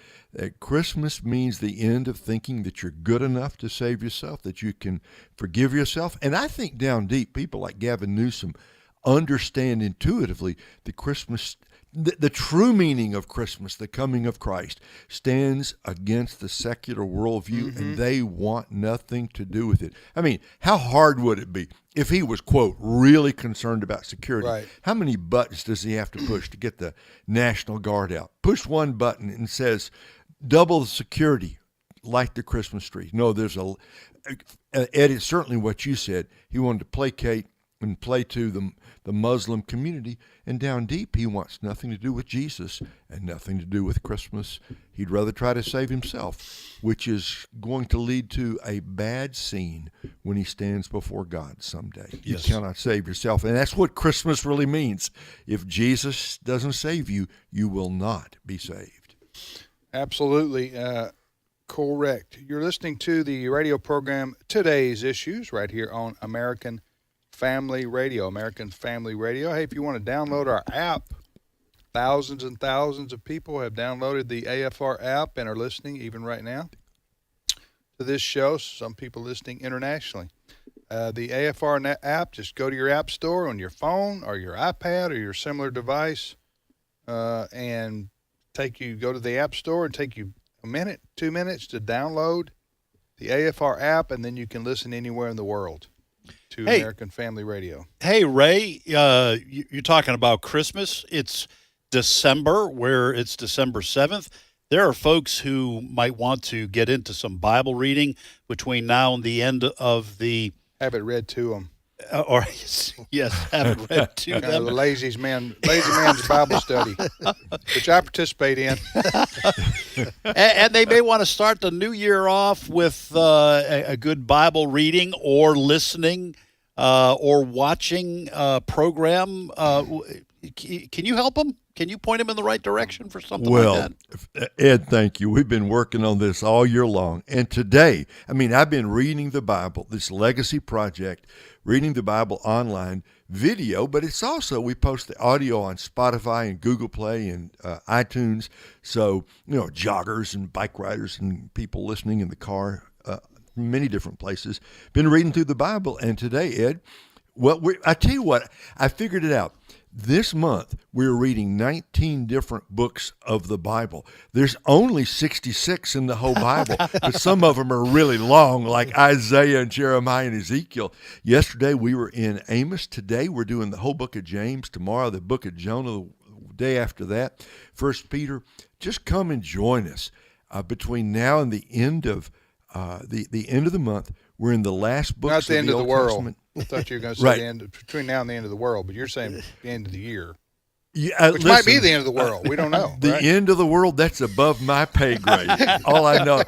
Christmas means the end of thinking that you're good enough to save yourself, that you can forgive yourself. And I think down deep, people like Gavin Newsom understand intuitively the Christmas. The true meaning of Christmas, the coming of Christ, stands against the secular worldview, and they want nothing to do with it. I mean, how hard would it be if he was, quote, really concerned about security?
Right.
How many buttons does he have to push to get the National Guard out? Push one button and says, double the security. light the Christmas tree. No, there's Ed, it's certainly what you said. He wanted to placate and play to the Muslim community, and down deep he wants nothing to do with Jesus and nothing to do with Christmas. He'd rather try to save himself, which is going to lead to a bad scene when he stands before God someday.
Yes.
You cannot save yourself, and that's what Christmas really means. If Jesus doesn't save you, you will not be saved.
Absolutely correct. You're listening to the radio program Today's Issues right here on American Family Radio. Hey, if you want to download our app, thousands and thousands of people have downloaded the AFR app and are listening even right now to this show. Some people listening internationally. The AFR app, just go to your app store on your phone or your iPad or your similar device and go to the app store and take you a minute, 2 minutes to download the AFR app, and then you can listen anywhere in the world to American Family Radio.
Hey, Ray, you're talking about Christmas. It's December, where it's December 7th. There are folks who might want to get into some Bible reading between now and the end of the...
Have it read to them.
Yes, have it read to them.
The lazy man's Bible study, which I participate in.
And they may want to start the new year off with a good Bible reading or listening or watching a program. Can you help them? Can you point them in the right direction for something like that?
Ed, thank you. We've been working on this all year long. And today, I've been reading the Bible, this legacy project, reading the Bible online, video, but it's also, we post the audio on Spotify and Google Play and iTunes. So, joggers and bike riders and people listening in the car, many different places, been reading through the Bible. And today, Ed, I tell you what, I figured it out. This month, we're reading 19 different books of the Bible. There's only 66 in the whole Bible, but some of them are really long, like Isaiah and Jeremiah and Ezekiel. Yesterday, we were in Amos. Today, we're doing the whole book of James. Tomorrow, the book of Jonah. The day after that, 1 Peter. Just come and join us. Between now and the end of the end of the month, we're in the last books
Not the
of
end
the
of the
Old
world.
Testament.
I thought you were going to say
Right.
between now and the end of the world, but you're saying the end of the year.
Yeah,
Which might be the end of the world. We don't know.
The
right?
end of the world, that's above my pay grade. All I know,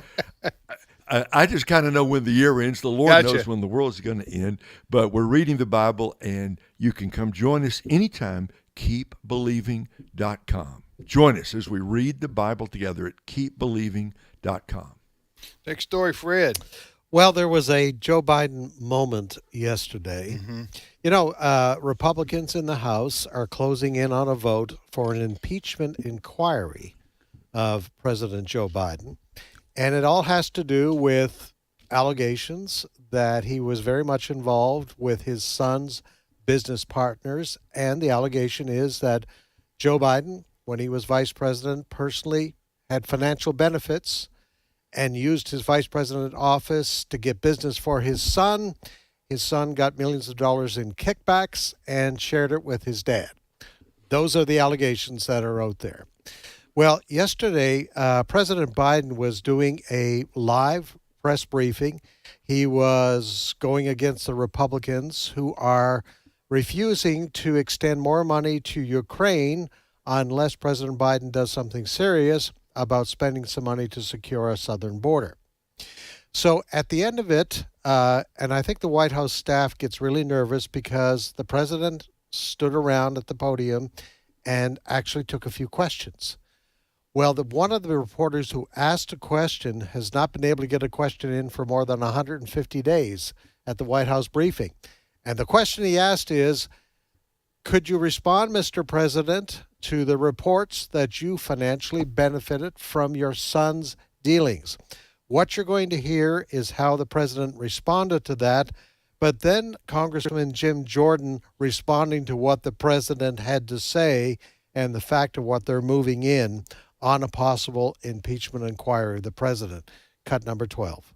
I just kind of know when the year ends. The Lord knows when the world is going to end. But we're reading the Bible, and you can come join us anytime, keepbelieving.com. Join us as we read the Bible together at keepbelieving.com.
Next story, Fred.
Well, there was a Joe Biden moment yesterday. Mm-hmm. Republicans in the House are closing in on a vote for an impeachment inquiry of President Joe Biden. And it all has to do with allegations that he was very much involved with his son's business partners. And the allegation is that Joe Biden, when he was vice president, personally had financial benefits and used his vice president office to get business for his son. His son got millions of dollars in kickbacks and shared it with his dad. Those are the allegations that are out there. Well, yesterday, President Biden was doing a live press briefing. He was going against the Republicans who are refusing to extend more money to Ukraine unless President Biden does something serious about spending some money to secure our southern border. So at the end of it, and I think the White House staff gets really nervous because the president stood around at the podium and actually took a few questions. Well, one of the reporters who asked a question has not been able to get a question in for more than 150 days at the White House briefing. And the question he asked is, could you respond, Mr. President, to the reports that you financially benefited from your son's dealings? What you're going to hear is how the president responded to that, but then Congressman Jim Jordan responding to what the president had to say and the fact of what they're moving in on a possible impeachment inquiry of the president. Cut number 12.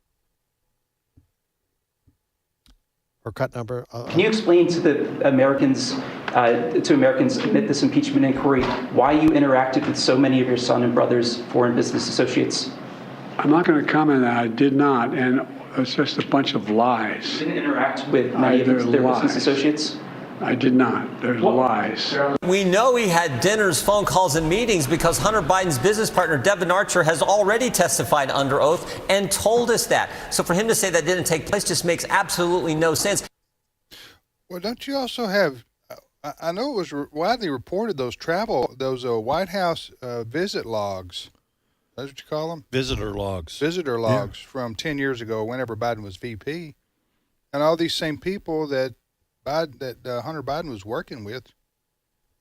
Or cut number...
Can you explain to the Americans, amid this impeachment inquiry, why you interacted with so many of your son and brother's foreign business associates?
I'm not going to comment on that. I did not, and it's just a bunch of lies.
You didn't interact with many of their business associates?
I did not. There's lies.
We know he had dinners, phone calls, and meetings because Hunter Biden's business partner, Devin Archer, has already testified under oath and told us that. So for him to say that didn't take place just makes absolutely no sense.
Well, don't you also have, I know it was widely reported, those White House visit logs. That's what you call them?
Visitor logs.
Visitor logs from 10 years ago, whenever Biden was VP. And all these same people that Hunter Biden was working with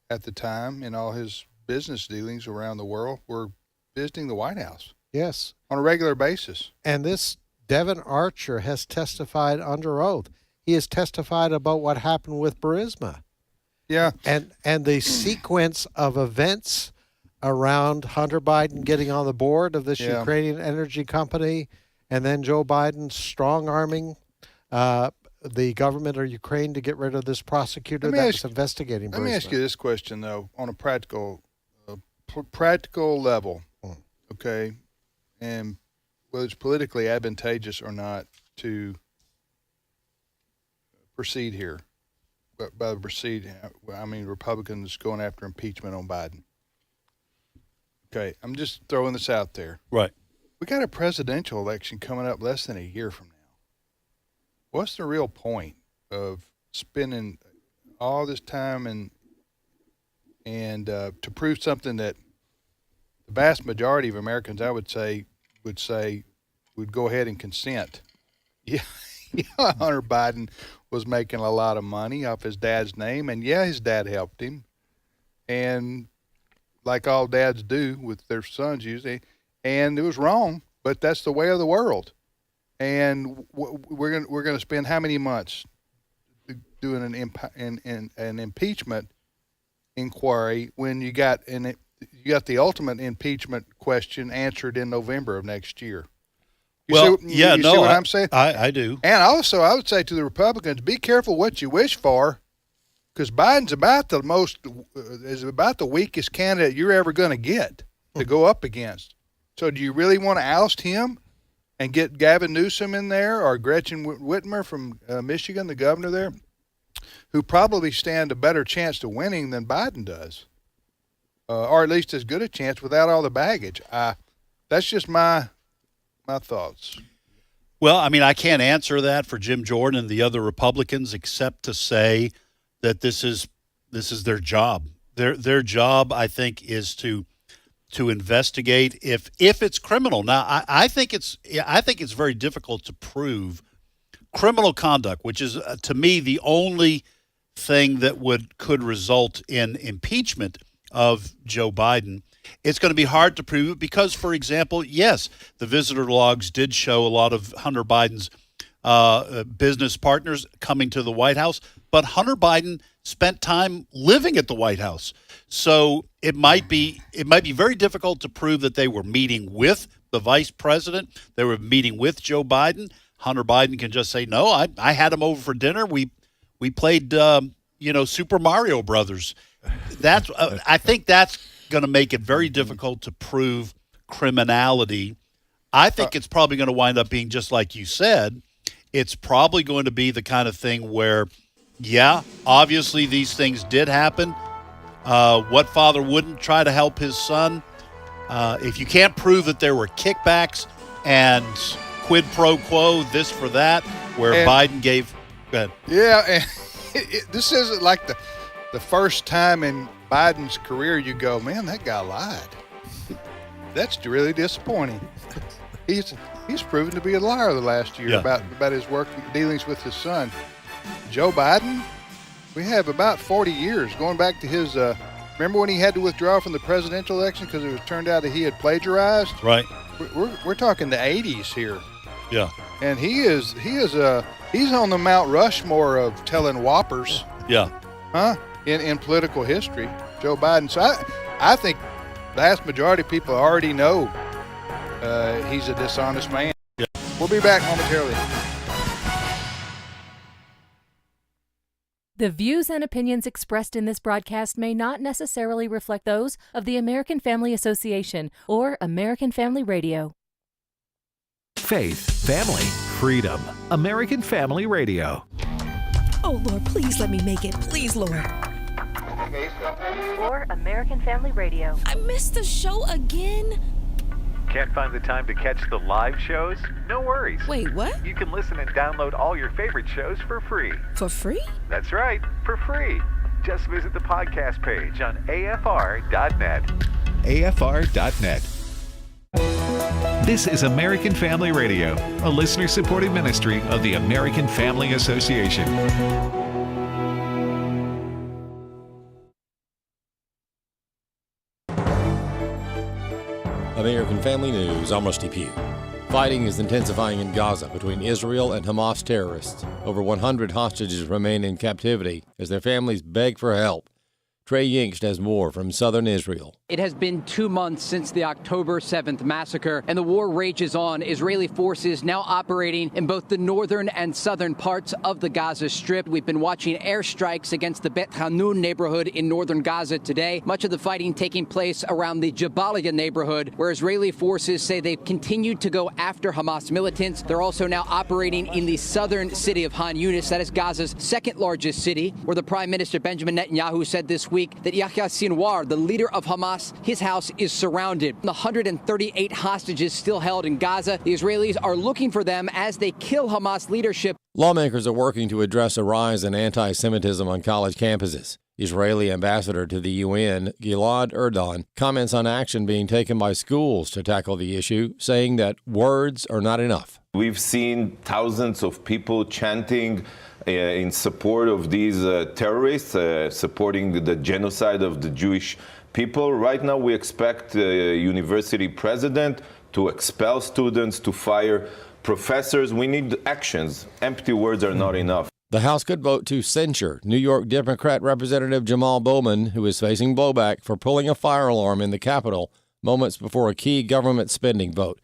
at the time in all his business dealings around the world were visiting the White House.
Yes.
On a regular basis.
And this Devin Archer has testified under oath. He has testified about what happened with Burisma.
Yeah.
And the sequence of events around Hunter Biden getting on the board of this Ukrainian energy company, and then Joe Biden strong-arming the government of Ukraine to get rid of this prosecutor that was investigating Burisma.
Let me ask you this question, though, on a practical level, okay, and whether it's politically advantageous or not to proceed here. But by proceed, I mean Republicans going after impeachment on Biden. Okay, I'm just throwing this out there.
Right.
We got a presidential election coming up less than a year from now. What's the real point of spending all this time and to prove something that the vast majority of Americans, I would say would go ahead and consent? Yeah, Hunter Biden was making a lot of money off his dad's name, and his dad helped him, and like all dads do with their sons usually, and it was wrong, but that's the way of the world. And we're gonna spend how many months doing an impeachment inquiry when you got the ultimate impeachment question answered in November of next year? You see what I'm saying?
I do.
And also, I would say to the Republicans, be careful what you wish for, because Biden's about the weakest candidate you're ever going to get to go up against. So do you really want to oust him and get Gavin Newsom in there, or Gretchen Whitmer from Michigan, the governor there, who probably stand a better chance to winning than Biden does, or at least as good a chance without all the baggage? That's just my thoughts.
Well, I mean, I can't answer that for Jim Jordan and the other Republicans except to say that this is their job. Their job, I think, is to investigate if it's criminal. Now, I think it's very difficult to prove criminal conduct, which is to me the only thing that could result in impeachment of Joe Biden. It's going to be hard to prove it because, for example, yes, the visitor logs did show a lot of Hunter Biden's business partners coming to the White House, but Hunter Biden spent time living at the White House. So it might be very difficult to prove that they were meeting with the vice president. They were meeting with Joe Biden. Hunter Biden can just say, no, I had him over for dinner. We played, Super Mario Brothers. I think that's going to make it very difficult to prove criminality. I think it's probably going to wind up being just like you said. It's probably going to be the kind of thing where, obviously these things did happen. What father wouldn't try to help his son? If you can't prove that there were kickbacks and quid pro quo, this for that, where Biden gave. Go ahead.
Yeah, and this isn't like the first time in Biden's career you go, man, that guy lied. That's really disappointing. He's proven to be a liar the last year about his work dealings with his son. Joe Biden, we have about 40 years going back to his. Remember when he had to withdraw from the presidential election because it was turned out that he had plagiarized?
Right.
We're talking the 80s here.
Yeah.
And he's on the Mount Rushmore of telling whoppers.
Yeah.
Huh? In political history, Joe Biden. So I think the vast majority of people already know he's a dishonest man.
Yeah.
We'll be back momentarily.
The views and opinions expressed in this broadcast may not necessarily reflect those of the American Family Association or American Family Radio.
Faith, family, freedom. American Family Radio.
Oh, Lord, please let me make it. Please, Lord.
Or American Family Radio.
I missed the show again.
Can't find the time to catch the live shows? No worries.
Wait, what?
You can listen and download all your favorite shows for free.
For free?
That's right, for free. Just visit the podcast page on afr.net.
afr.net. This is American Family Radio, a listener-supported ministry of the American Family Association.
American Family News, I'm Rusty Pugh. Fighting is intensifying in Gaza between Israel and Hamas terrorists. Over 100 hostages remain in captivity as their families beg for help. Trey Yingst has more from southern Israel.
It has been 2 months since the October 7th massacre, and the war rages on. Israeli forces now operating in both the northern and southern parts of the Gaza Strip. We've been watching airstrikes against the Bet Hanun neighborhood in northern Gaza today. Much of the fighting taking place around the Jabalia neighborhood, where Israeli forces say they've continued to go after Hamas militants. They're also now operating in the southern city of Han Yunis. That is Gaza's second largest city, where the Prime Minister Benjamin Netanyahu said this week that Yahya Sinwar, the leader of Hamas, his house is surrounded. The 138 hostages still held in Gaza. The Israelis are looking for them as they kill Hamas leadership.
Lawmakers are working to address a rise in anti-Semitism on college campuses. Israeli ambassador to the UN, Gilad Erdan, comments on action being taken by schools to tackle the issue, saying that words are not enough.
We've seen thousands of people chanting in support of these terrorists, supporting the genocide of the Jewish people. Right now, we expect the university president to expel students, to fire professors. We need actions. Empty words are not enough.
The House could vote to censure New York Democrat Representative Jamal Bowman, who is facing blowback for pulling a fire alarm in the Capitol moments before a key government spending vote.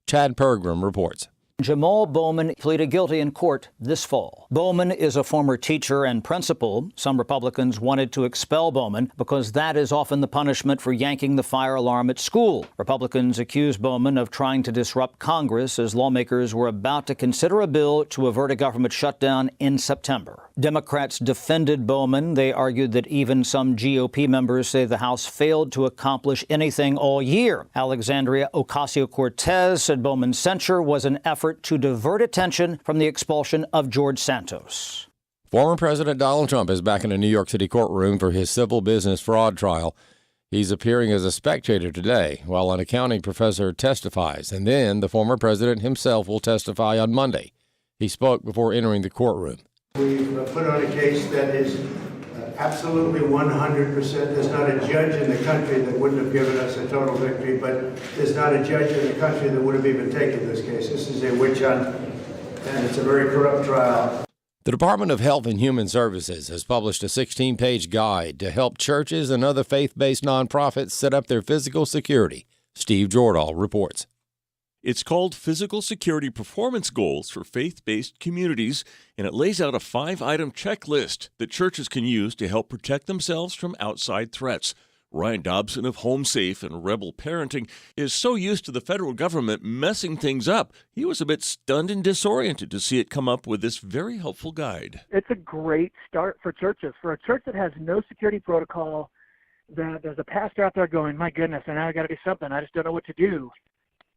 Chad Pergram reports.
Jamal Bowman pleaded guilty in court this fall. Bowman is a former teacher and principal. Some Republicans wanted to expel Bowman because that is often the punishment for yanking the fire alarm at school. Republicans accused Bowman of trying to disrupt Congress as lawmakers were about to consider a bill to avert a government shutdown in September. Democrats defended Bowman. They argued that even some GOP members say the House failed to accomplish anything all year. Alexandria Ocasio-Cortez said Bowman's censure was an effort to divert attention from the expulsion of George Santos.
Former President Donald Trump is back in a New York City courtroom for his civil business fraud trial. He's appearing as a spectator today while an accounting professor testifies, and then the former president himself will testify on Monday. He spoke before entering the courtroom.
We've put on a case that is absolutely 100%. There's not a judge in the country that wouldn't have given us a total victory, but there's not a judge in the country that would have even taken this case. This is a witch hunt, and it's a very corrupt trial.
The Department of Health and Human Services has published a 16-page guide to help churches and other faith-based nonprofits set up their physical security. Steve Jordahl reports.
It's called Physical Security Performance Goals for Faith-Based Communities, and it lays out a 5-item checklist that churches can use to help protect themselves from outside threats. Ryan Dobson of Home Safe and Rebel Parenting is so used to the federal government messing things up, he was a bit stunned and disoriented to see it come up with this very helpful guide.
It's a great start for churches. For a church that has no security protocol, that there's a pastor out there going, my goodness, and now I got to do something. I just don't know what to do.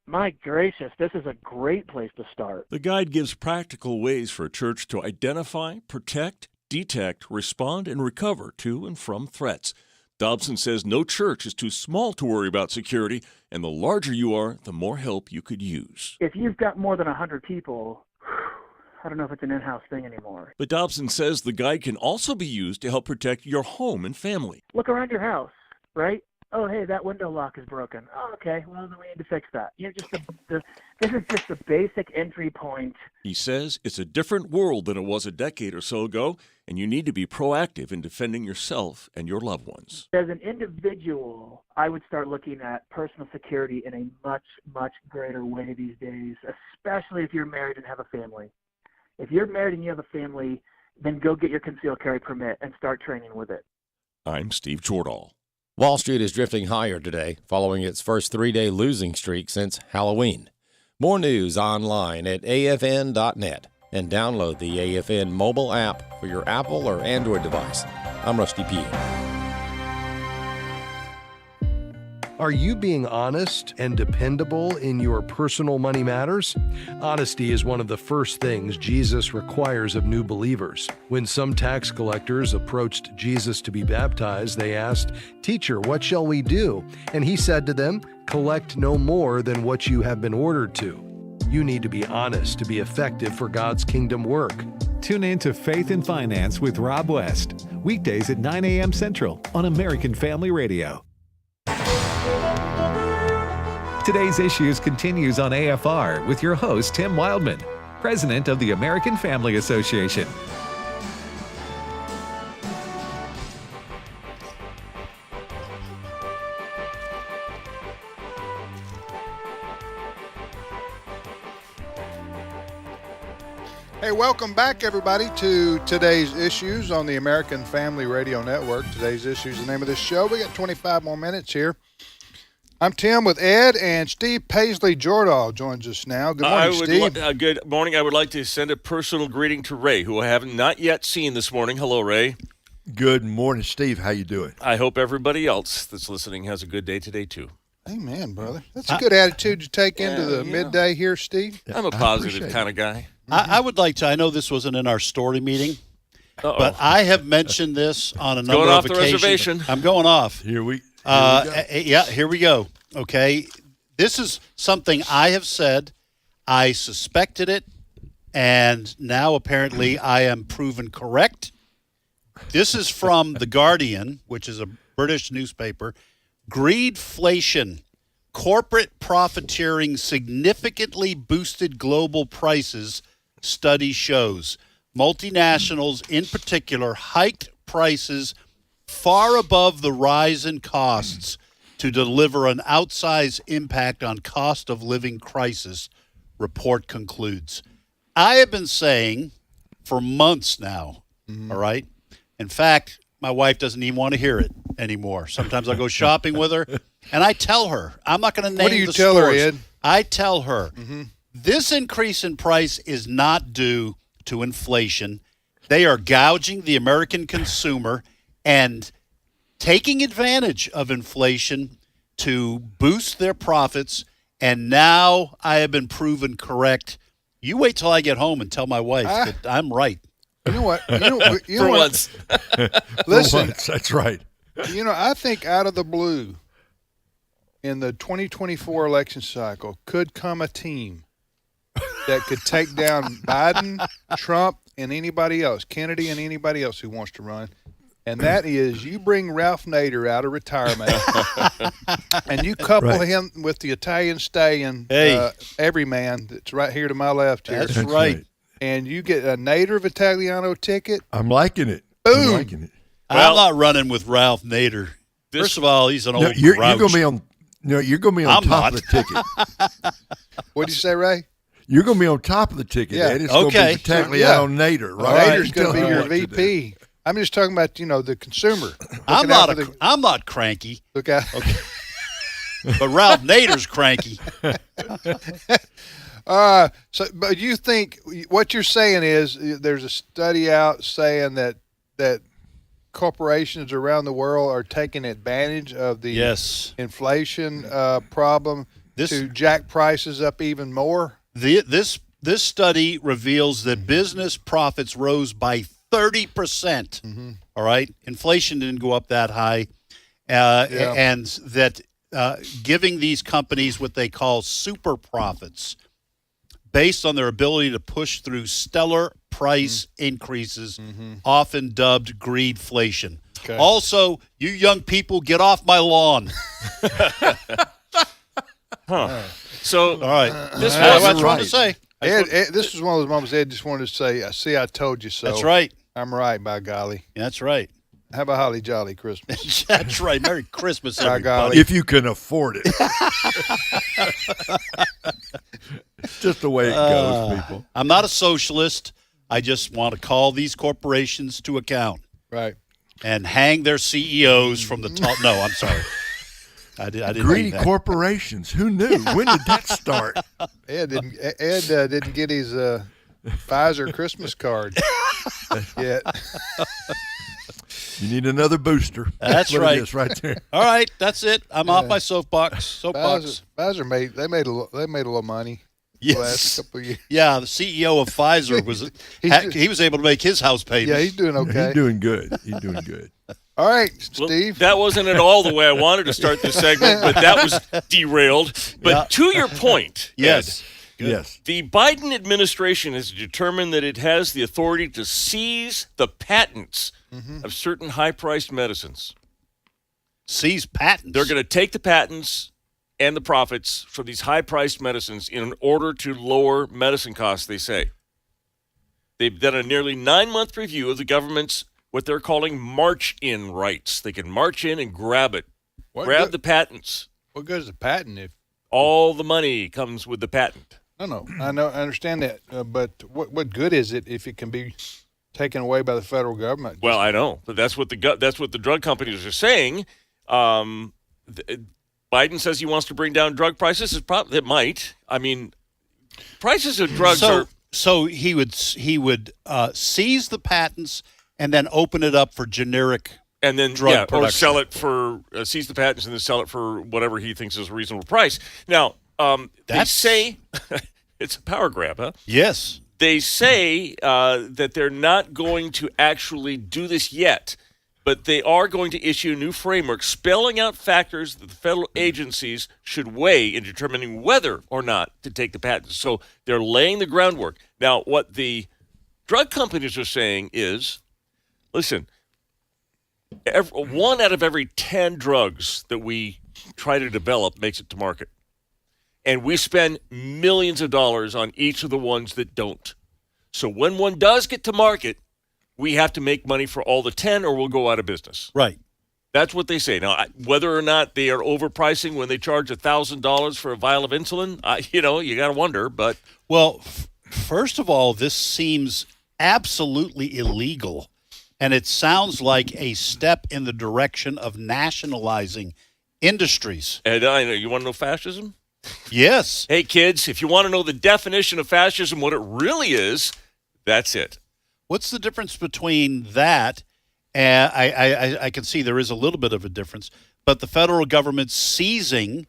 My gracious, this is a great place to start.
The guide gives practical ways for a church to identify, protect, detect, respond, and recover to and from threats. Dobson says no church is too small to worry about security, and the larger you are, the more help you could use.
If you've got more than 100 people, I don't know if it's an in-house thing anymore.
But Dobson says the guide can also be used to help protect your home and family.
Look around your house, right? Oh, hey, that window lock is broken. Oh, okay, well, then we need to fix that. You know, just this is just the basic entry point.
He says it's a different world than it was a decade or so ago, and you need to be proactive in defending yourself and your loved ones.
As an individual, I would start looking at personal security in a much, much greater way these days, especially if you're married and have a family. If you're married and you have a family, then go get your concealed carry permit and start training with it.
I'm Steve Jordahl.
Wall Street is drifting higher today, following its first 3-day losing streak since Halloween. More news online at afn.net and download the AFN mobile app for your Apple or Android device. I'm Rusty Pugh.
Are you being honest and dependable in your personal money matters? Honesty is one of the first things Jesus requires of new believers. When some tax collectors approached Jesus to be baptized, they asked, "Teacher, what shall we do?" And he said to them, "Collect no more than what you have been ordered to." You need to be honest to be effective for God's kingdom work.
Tune in to Faith and Finance with Rob West, weekdays at 9 a.m. Central on American Family Radio. Today's Issues continues on AFR with your host, Tim Wildman, President of the American Family Association.
Hey, welcome back, everybody, to Today's Issues on the American Family Radio Network. Today's Issues is the name of this show. We got 25 more minutes here. I'm Tim with Ed, and Steve Paisley Jordahl joins us now. Good morning, Steve.
Good morning. I would like to send a personal greeting to Ray, who I have not yet seen this morning. Hello, Ray.
Good morning, Steve. How you doing?
I hope everybody else that's listening has a good day today, too.
Amen, brother. That's a good attitude to take into the midday here, Steve.
I'm a positive kind of guy.
I would like to, I know this wasn't in our story meeting, but I have mentioned this on a number of occasions.
Going off the reservation.
I'm going off.
Here we
here we go. Okay. This is something I have said. I suspected it, and now apparently I am proven correct. This is from The Guardian, which is a British newspaper. Greedflation. Corporate profiteering significantly boosted global prices, study shows. Multinationals, in particular, hiked prices far above the rise in costs to deliver an outsized impact on cost of living crisis, report concludes. I have been saying for months now, all right? In fact, my wife doesn't even want to hear it anymore. Sometimes I go shopping with her, and I tell her, I'm not going to name the stores.
What do you tell her, Ed?
I tell her, this increase in price is not due to inflation. They are gouging the American consumer and taking advantage of inflation to boost their profits, and now I have been proven correct. You wait till I get home and tell my wife that I'm right.
You know what?
For once.
Listen,
For once, that's right.
You know, I think out of the blue, in the 2024 election cycle, could come a team that could take down Biden, Trump, and anybody else, Kennedy and anybody else who wants to run. And that is, you bring Ralph Nader out of retirement, and you couple him with the Italian stallion, everyman that's right here to my left here.
That's right.
And you get a Nader Vitaliano ticket.
I'm liking it.
Boom.
I'm liking it.
I'm not running with Ralph Nader. First of all, he's an old
you're
grouch.
going to be on. No, you're going to be on top of the ticket.
What did you say, Ray?
You're going to be on top of the ticket.
Yeah.
Ed. It's going to be Vitaliano Nader. Right?
Nader's going to be your VP. I'm just talking about, the consumer.
I'm not cranky.
Look out.
Okay. But Ralph Nader's cranky.
But you think what you're saying is there's a study out saying that corporations around the world are taking advantage of the inflation problem to jack prices up even more?
This study reveals that business profits rose by 30%. All right, inflation didn't go up that high, and that giving these companies what they call super profits, based on their ability to push through stellar price increases, often dubbed greedflation. Okay. Also, you young people, get off my lawn.
So,
all right,
this
was what I wanted to say.
Ed, this was one of those moments Ed just wanted to say, "See, I told you so."
That's right.
I'm right, by golly.
That's right.
Have a holly jolly Christmas.
That's right. Merry Christmas, everybody.
If you can afford it. Just the way it goes, people.
I'm not a socialist. I just want to call these corporations to account.
Right.
And hang their CEOs from the top. No, I'm sorry. I didn't
Greedy
read that.
corporations. Who knew? When did that start?
Ed didn't get his Pfizer Christmas card yet.
You need another booster.
That's
what
right.
It is right there.
All right, that's it. I'm off my soapbox.
Pfizer made a little money.
Yes.
The last couple of years.
Yeah, the CEO of Pfizer he was able to make his house payment.
Yeah, he's doing okay.
He's doing good. He's doing good.
All right,
Well,
Steve.
that wasn't at all the way I wanted to start this segment, but that was derailed. But to your point,
yes.
Ed,
Yes.
the Biden administration has determined that it has the authority to seize the patents of certain high-priced medicines.
Seize patents?
They're going to take the patents and the profits from these high-priced medicines in order to lower medicine costs, they say. They've done a nearly 9-month review of the government's what they're calling march-in rights. They can march in and grab it. The patents.
What good is a patent if
all the money comes with the patent?
No, I understand that, but what good is it if it can be taken away by the federal government?
Well, I know, but that's what the drug companies are saying. Biden says he wants to bring down drug prices. It might. I mean, prices of drugs are.
So he would seize the patents and then open it up for generic.
And then
drug production.
Or sell it for seize the patents and then sell it for whatever he thinks is a reasonable price. Now, they say it's a power grab, huh?
Yes.
They say that they're not going to actually do this yet, but they are going to issue a new framework spelling out factors that the federal agencies should weigh in determining whether or not to take the patents. So they're laying the groundwork. Now, what the drug companies are saying is, listen, 1 out of every 10 drugs that we try to develop makes it to market. And we spend millions of dollars on each of the ones that don't. So when one does get to market, we have to make money for all the 10 or we'll go out of business.
Right.
That's what they say. Now, whether or not they are overpricing when they charge $1,000 for a vial of insulin, you got to wonder. But
well, first of all, this seems absolutely illegal. And it sounds like a step in the direction of nationalizing industries.
And I know you want to know fascism?
Yes.
Hey, kids, if you want to know the definition of fascism, what it really is, that's it.
What's the difference between that and I can see there is a little bit of a difference, but the federal government seizing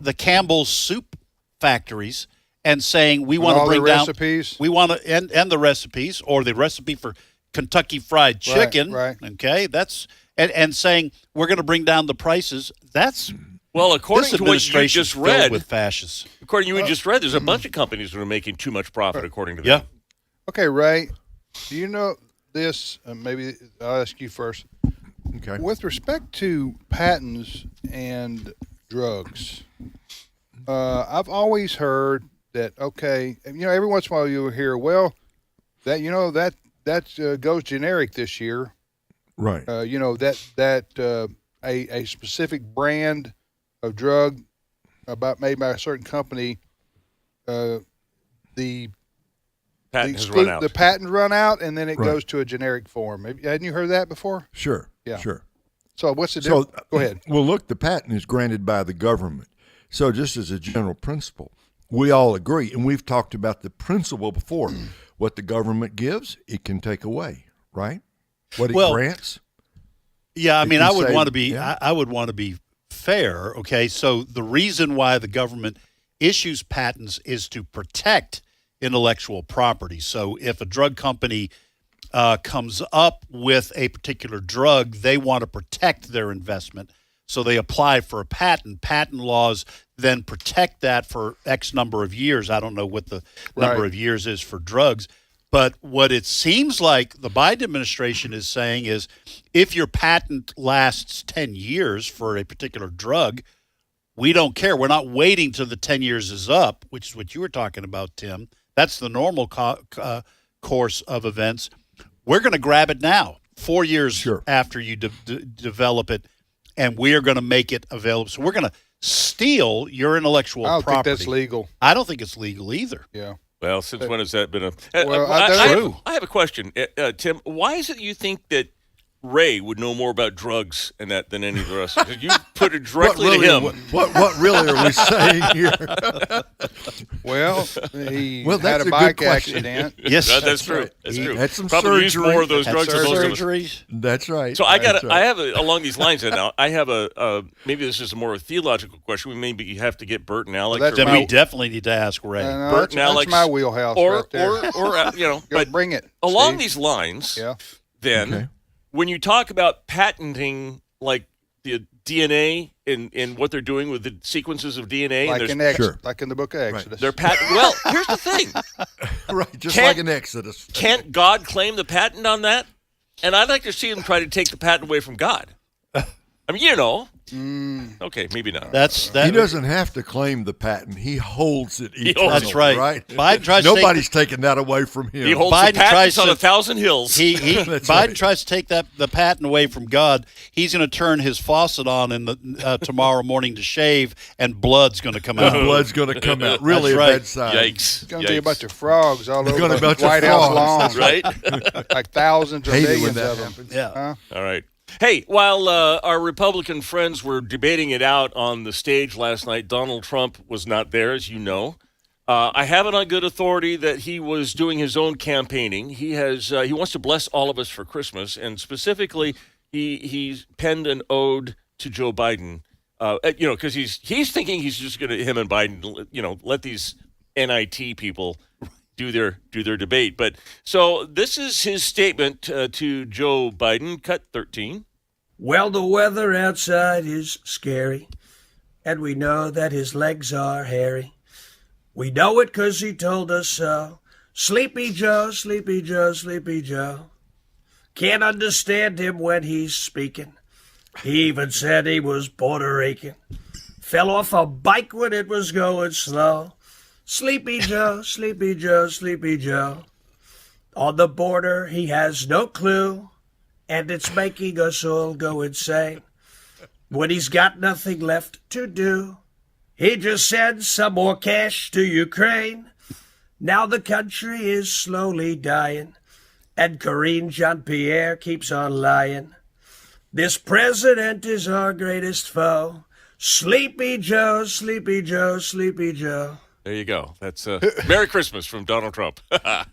the Campbell's soup factories and saying we want to bring down
recipes.
We want to and the recipes or the recipe for Kentucky Fried Chicken.
Right.
Okay, that's and saying we're going to bring down the prices. That's
well, according to what you just read,
with fascists.
According to what you just read, there's a bunch of companies that are making too much profit, according to them.
Okay, Ray, do you know this? Maybe I'll ask you first.
Okay.
With respect to patents and drugs, I've always heard that, every once in a while you'll hear, well, that goes generic this year.
Right.
A specific brand of drug made by a certain company, the
patent run out.
The patent run out, and then it goes to a generic form. Hadn't you heard that before?
Sure.
Yeah.
Sure.
So what's the difference? Go ahead.
Well, look, the patent is granted by the government. So just as a general principle, we all agree, and we've talked about the principle before. What the government gives, it can take away, right? What it grants.
Yeah, I mean, I would want to be. I would want to be fair. Okay, so the reason why the government issues patents is to protect intellectual property. So if a drug company comes up with a particular drug, they want to protect their investment. So they apply for a patent. Patent laws then protect that for X number of years. I don't know what the number of years is for drugs. But what it seems like the Biden administration is saying is if your patent lasts 10 years for a particular drug, we don't care. We're not waiting till the 10 years is up, which is what you were talking about, Tim. That's the normal course of events. We're going to grab it now, 4 years after you develop it, and we are going to make it available. So we're going to steal your intellectual property.
I don't think that's legal.
I don't think it's legal either.
Yeah.
Well, since when has that been a...
Well,
I have a question, Tim. Why is it you think that Ray would know more about drugs and that than any of the rest. You put it directly to him.
What really are we saying here?
Well, he
Well,
had
that's
a
a
bike
good question.
accident.
Yes,
that's true.
right.
That's
He
true.
had some
Probably used
surgery.
more of those
Had
drugs than most of us.
surgeries.
That's right.
So I
That's right.
I have along these lines. And now I have maybe this is a more theological question. We maybe have to get Bert and Alex.
Well, that's
or
Then
Mel-
we definitely need to ask Ray.
Bert and Alex,
that's my wheelhouse
or
right there.
or but
bring it
along
Steve.
these lines.
Yeah.
Then,
Okay.
when you talk about patenting like the DNA and what they're doing with the sequences of DNA,
Like
and
in
Sure.
like in the book of Exodus.
they're patent. Well, here's the thing:
Right, just
Can't-
like an Exodus.
can't God claim the patent on that? And I'd like to see them try to take the patent away from God. I mean, Okay, maybe not.
He doesn't have to claim the patent. He holds it eternally.
That's right. Biden tries to
Nobody's taking that away from him.
He holds the patents on 1,000 hills.
That's
Biden
right.
tries to take the patent away from God. He's going to turn his faucet on in the tomorrow morning to shave, and blood's going to come out.
Blood's going to come out. Really
That's right.
a bad sign.
Yikes.
It's going to be a bunch of frogs all over
gonna
the
be a bunch of
White House
frogs,
lawn.
right?
Like thousands or
Hate it
millions
when that
of them.
happens.
Yeah.
Huh?
All right. Hey, while our Republican friends were debating it out on the stage last night, Donald Trump was not there, as you know. I have it on good authority that he was doing his own campaigning. He wants to bless all of us for Christmas, and specifically, he penned an ode to Joe Biden. Because he's thinking he's just going to him and Biden, let these NIT people do their debate. But so this is his statement to Joe Biden. Cut 13.
Well, the weather outside is scary, and we know that his legs are hairy. We know it 'cause he told us so. Sleepy Joe, Sleepy Joe, Sleepy Joe. Can't understand him when he's speaking. He even said he was Puerto Rican. Fell off a bike when it was going slow. Sleepy Joe, Sleepy Joe, Sleepy Joe. On the border, he has no clue, and it's making us all go insane. When he's got nothing left to do, he just sends some more cash to Ukraine. Now the country is slowly dying, and Karine Jean-Pierre keeps on lying. This president is our greatest foe. Sleepy Joe, Sleepy Joe, Sleepy Joe.
There you go. That's Merry Christmas from Donald Trump.
All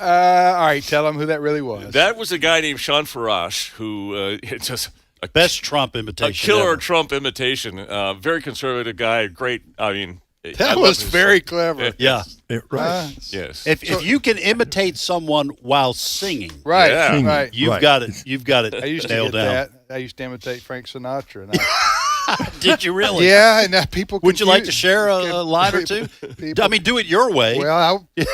right, tell him who that really was.
That was a guy named Sean Farash, who it's just a
Best Trump
a
imitation.
killer
ever.
Trump imitation. Very conservative guy. Great. I mean, I
that
love
was
his-
very clever.
Yeah.
Right.
Yes.
If you can imitate someone while singing,
Right,
Yeah.
right.
you've
Right.
got it. You've got it
I used to
nailed
get
down.
that. I used to imitate Frank Sinatra. And
Did you really?
yeah, and now people.
Would you like to
confuse-
share a line or two?
people-
I mean, do it your way.
Well, I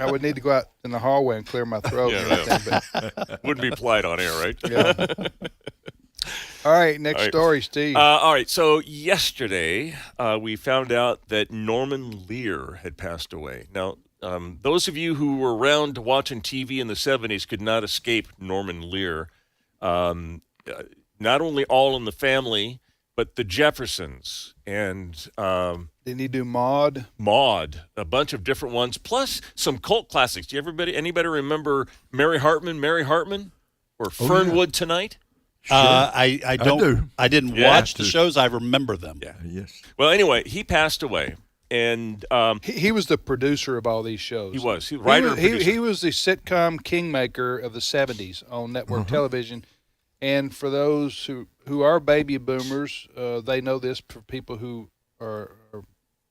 would need to go out in the hallway and clear my throat. and everything, but,
Wouldn't be polite on air, right?
yeah. All right, next
All right.
story, Steve.
All right. So yesterday, we found out that Norman Lear had passed away. Now, those of you who were around watching TV in the 70s could not escape Norman Lear. Not only All in the Family, but the Jeffersons and
Didn't he do Maude?
Maude, a bunch of different ones, plus some cult classics. Do anybody remember Mary Hartman, or Fernwood Tonight?
Sure.
I don't.
do.
I didn't
Yeah.
watch the shows. I remember them.
Yeah.
Yes.
Well, anyway, he passed away, and
He was the producer of all these shows.
he was writer. and producer.
He was the sitcom kingmaker of the 70s on network television. And for those who are baby boomers, they know this. For people who are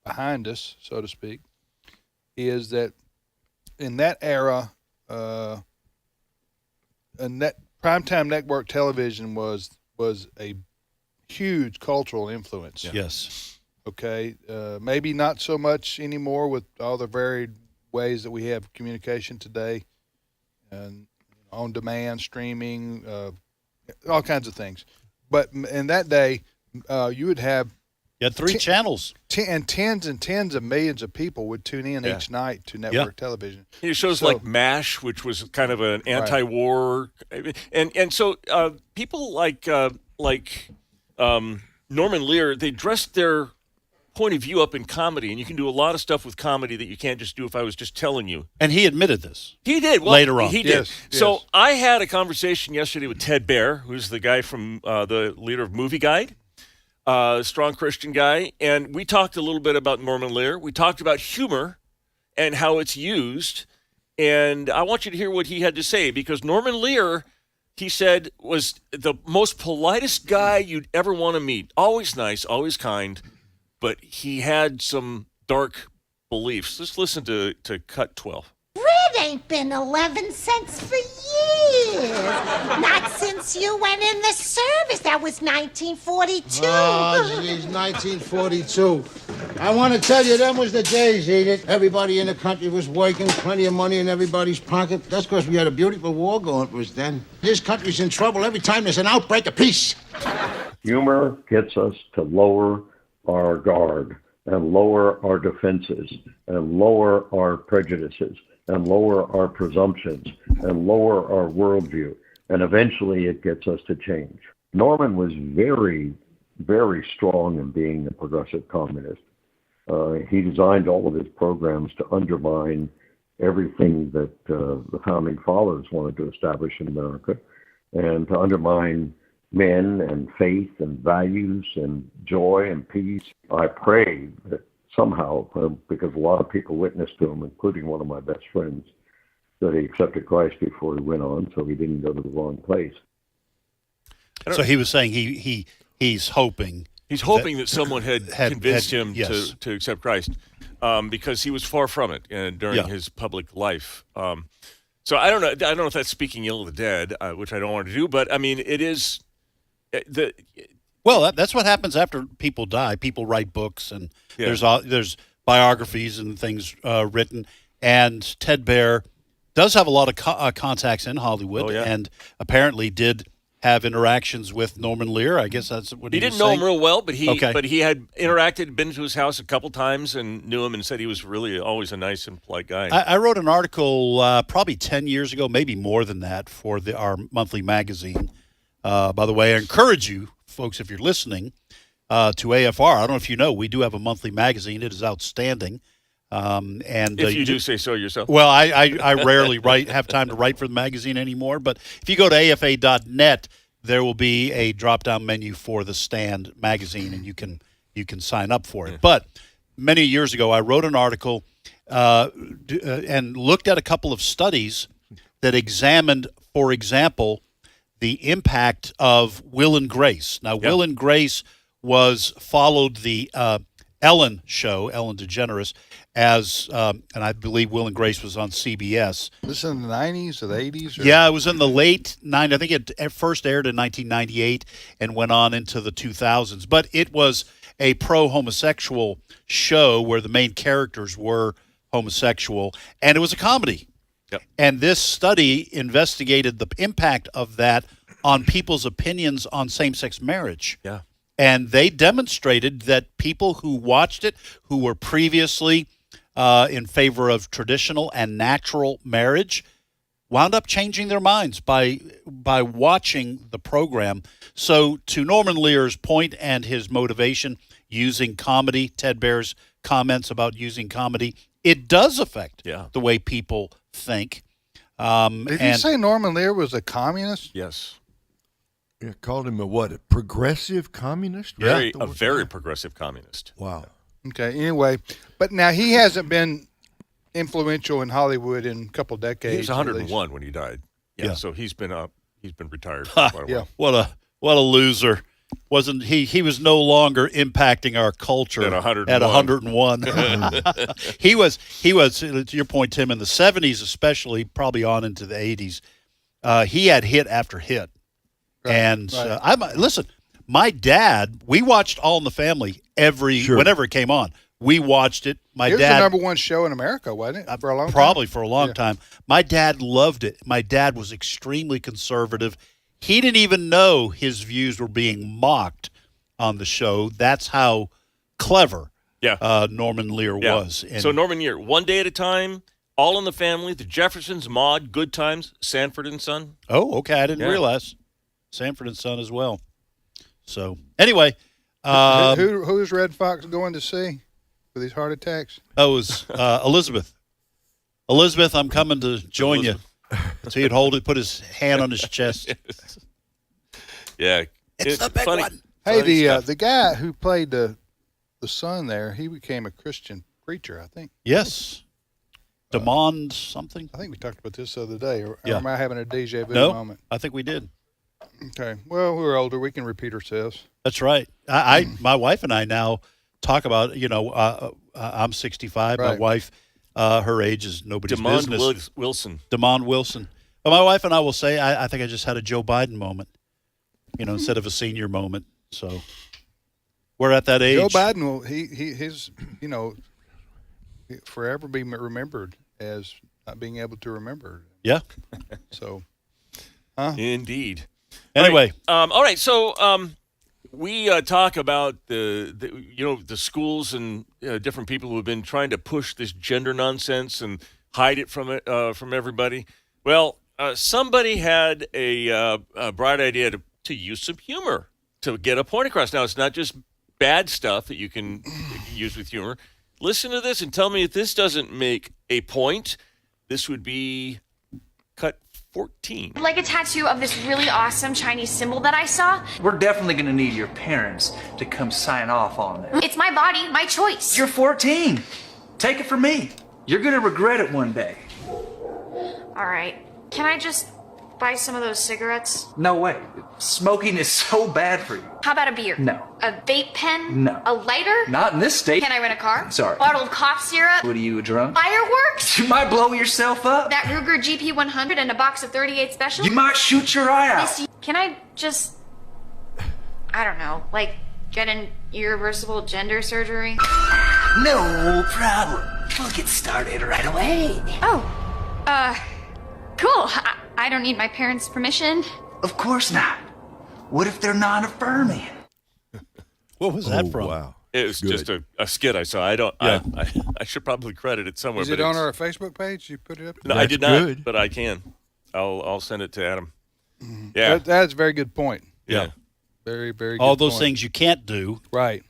behind us, so to speak, is that in that era, primetime network television was a huge cultural influence.
Yes.
Okay, maybe not so much anymore with all the varied ways that we have communication today, and on demand streaming, all kinds of things. But in that day, you would have
You had three channels.
and tens of millions of people would tune in each night to network television.
Shows
So-
like MASH, which was kind of an anti-war, and so people like Norman Lear, they dressed their point of view up in comedy, and you can do a lot of stuff with comedy that you can't just do if I was just telling you.
And he admitted this.
He did. Well,
later on.
He did.
Yes,
So
yes.
I had a conversation yesterday with Ted Baer, who's the guy from the leader of Movie Guide, strong Christian guy, and we talked a little bit about Norman Lear. We talked about humor and how it's used, and I want you to hear what he had to say, because Norman Lear, he said, was the most politest guy you'd ever want to meet. Always nice, always kind, but he had some dark beliefs. Let's listen to cut 12.
Bread ain't been 11 cents for years. Not since you went in the service. That was 1942.
Oh, geez, 1942. I want to tell you, them was the days, Edith. Everybody in the country was working, plenty of money in everybody's pocket. That's because we had a beautiful war going for us then. This country's in trouble every time there's an outbreak of peace.
Humor gets us to lower our guard and lower our defenses and lower our prejudices and lower our presumptions and lower our worldview. And eventually it gets us to change. Norman was very, very strong in being a progressive communist. He designed all of his programs to undermine everything that the founding fathers wanted to establish in America, and to undermine men and faith and values and joy and peace. I pray that somehow, because a lot of people witnessed to him, including one of my best friends, that he accepted Christ before he went on, so he didn't go to the wrong place.
So he was saying he's hoping.
He's hoping that someone had convinced him
yes.
to accept Christ, because he was far from it during his public life. So I don't know if that's speaking ill of the dead, which I don't want to do, but I mean, it is
Well, that's what happens after people die. People write books, and there's biographies and things written. And Ted Baer does have a lot of contacts in Hollywood, and apparently did have interactions with Norman Lear. I guess that's what he
didn't
was
know
saying.
him real well, but he had interacted, been to his house a couple times, and knew him, and said he was really always a nice and polite guy.
I wrote an article probably 10 years ago, maybe more than that, for our monthly magazine. By the way, I encourage you, folks, if you're listening, to AFR. I don't know if you know, we do have a monthly magazine. It is outstanding. And
if you do say so yourself.
Well, I rarely have time to write for the magazine anymore. But if you go to afa.net, there will be a drop-down menu for the Stand magazine, and you can sign up for it. But many years ago, I wrote an article and looked at a couple of studies that examined, for example, the impact of Will and Grace. Now, Will and Grace followed the Ellen show, Ellen DeGeneres, as and I believe Will and Grace was on CBS.
This in the 90s or the 80s? Or?
Yeah, it was in the late 90s. I think it first aired in 1998 and went on into the 2000s. But it was a pro-homosexual show where the main characters were homosexual, and it was a comedy.
Yep.
And this study investigated the impact of that on people's opinions on same-sex marriage.
Yeah.
And they demonstrated that people who watched it, who were previously in favor of traditional and natural marriage, wound up changing their minds by watching the program. So to Norman Lear's point and his motivation, using comedy, Ted Baer's comments about using comedy, it does affect the way people think.
Did you say Norman Lear was a communist?
Yes.
Yeah, called him a progressive communist?
A very progressive communist.
Wow.
Okay, anyway, but now he hasn't been influential in Hollywood in a couple decades.
He was 101 when he died.
Yeah.
So he's been retired for quite a while.
What a loser. Wasn't he was no longer impacting our culture
at
101. He was to your point, Tim, in the 70s especially, probably on into the 80s. He had hit after hit. Right, and listen, my dad, we watched All in the Family whenever it came on. We watched it.
It was the number one show in America, wasn't it? For a long time?
Probably for a long time. My dad loved it. My dad was extremely conservative. He didn't even know his views were being mocked on the show. That's how clever Norman Lear was.
So Norman Lear, One Day at a Time, All in the Family, The Jeffersons, Maude, Good Times, Sanford and Son.
Oh, okay. I didn't realize. Sanford and Son as well. So anyway,
Who's Red Fox going to see for these heart attacks?
Oh, it was Elizabeth. Elizabeth, I'm coming to join you. So he'd put his hand on his chest.
Yeah,
it's the big one.
Hey, the guy who played the son there, he became a Christian preacher, I think.
Yes. Demond something.
I think we talked about this the other day. Or
Yeah.
am I having a deja vu
No,
moment?
I think we did.
Okay. Well, we're older. We can repeat ourselves.
That's right. My wife and I now talk about, I'm 65. My
Right.
wife, her age is nobody's
Demond
business.
Wilson.
Demond Wilson. But my wife and I will say, I think I just had a Joe Biden moment, instead of a senior moment. So we're at that age.
Joe Biden will his forever be remembered as not being able to remember.
Yeah.
So.
Indeed.
Anyway.
All right. So we talk about the schools and different people who have been trying to push this gender nonsense and hide it from everybody. Well, somebody had a bright idea to use some humor to get a point across. Now, it's not just bad stuff that you can use with humor. Listen to this and tell me if this doesn't make a point. This would be cut 14.
Like a tattoo of this really awesome Chinese symbol that I saw.
We're definitely going to need your parents to come sign off on it.
It's my body, my choice.
You're 14. Take it from me. You're going to regret it one day.
All right. Can I just buy some of those cigarettes?
No way. Smoking is so bad for you.
How about a beer?
No.
A vape pen?
No.
A lighter?
Not in this state.
Can I rent a car?
Sorry.
Bottle of cough syrup?
What are you, drunk?
Fireworks?
You might blow yourself up.
That Ruger GP100 and a box of 38 Special?
You might shoot your eye out.
Can I just, I don't know, like get an irreversible gender surgery?
No problem. We'll get started right away.
Oh, cool. I don't need my parents' permission.
Of course not. What if they're non-affirming?
What was that from?
Wow.
It was just a skit I saw. I should probably credit it somewhere.
Is
but
it on our Facebook page? You put it up?
No, I did not, but I can. I'll send it to Adam. Yeah.
That's a very good point.
Yeah.
Very, very good
All those
point.
things you can't do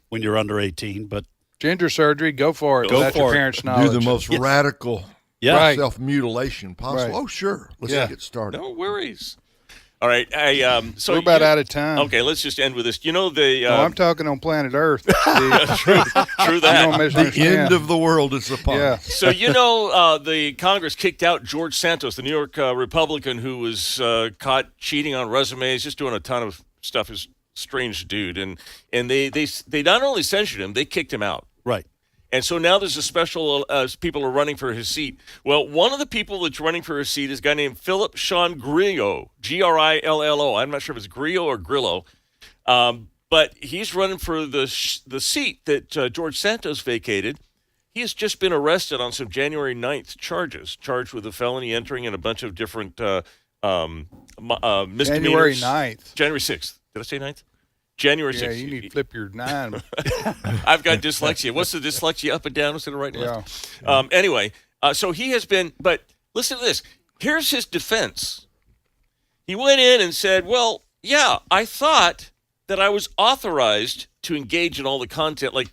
when you're under 18, but
gender surgery, go for it. Without your parents' knowledge.
Do the most radical self-mutilation possible.
Right.
Oh, sure. Let's get started.
No worries. All right. So
we're about out of time.
Okay, let's just end with this.
No, I'm talking on planet Earth.
True that.
The end of the world is upon us.
So the Congress kicked out George Santos, the New York Republican who was caught cheating on resumes, just doing a ton of stuff. Is strange dude, and they not only censured him, they kicked him out.
Right.
And so now there's a special people are running for his seat. Well, one of the people that's running for his seat is a guy named Philip Sean Grillo, Grillo. I'm not sure if it's Grillo or Grillo, but he's running for the seat that George Santos vacated. He has just been arrested on some January 9th charged with a felony entering in a bunch of different misdemeanors.
January 9th.
January 6th. Did I say 9th? January 6th.
Yeah, you need to flip your 9.
I've got dyslexia. What's the dyslexia, up and down instead of right and left? Anyway, so he has been, but listen to this. Here's his defense. He went in and said, well, yeah, I thought that I was authorized to engage in all the content, like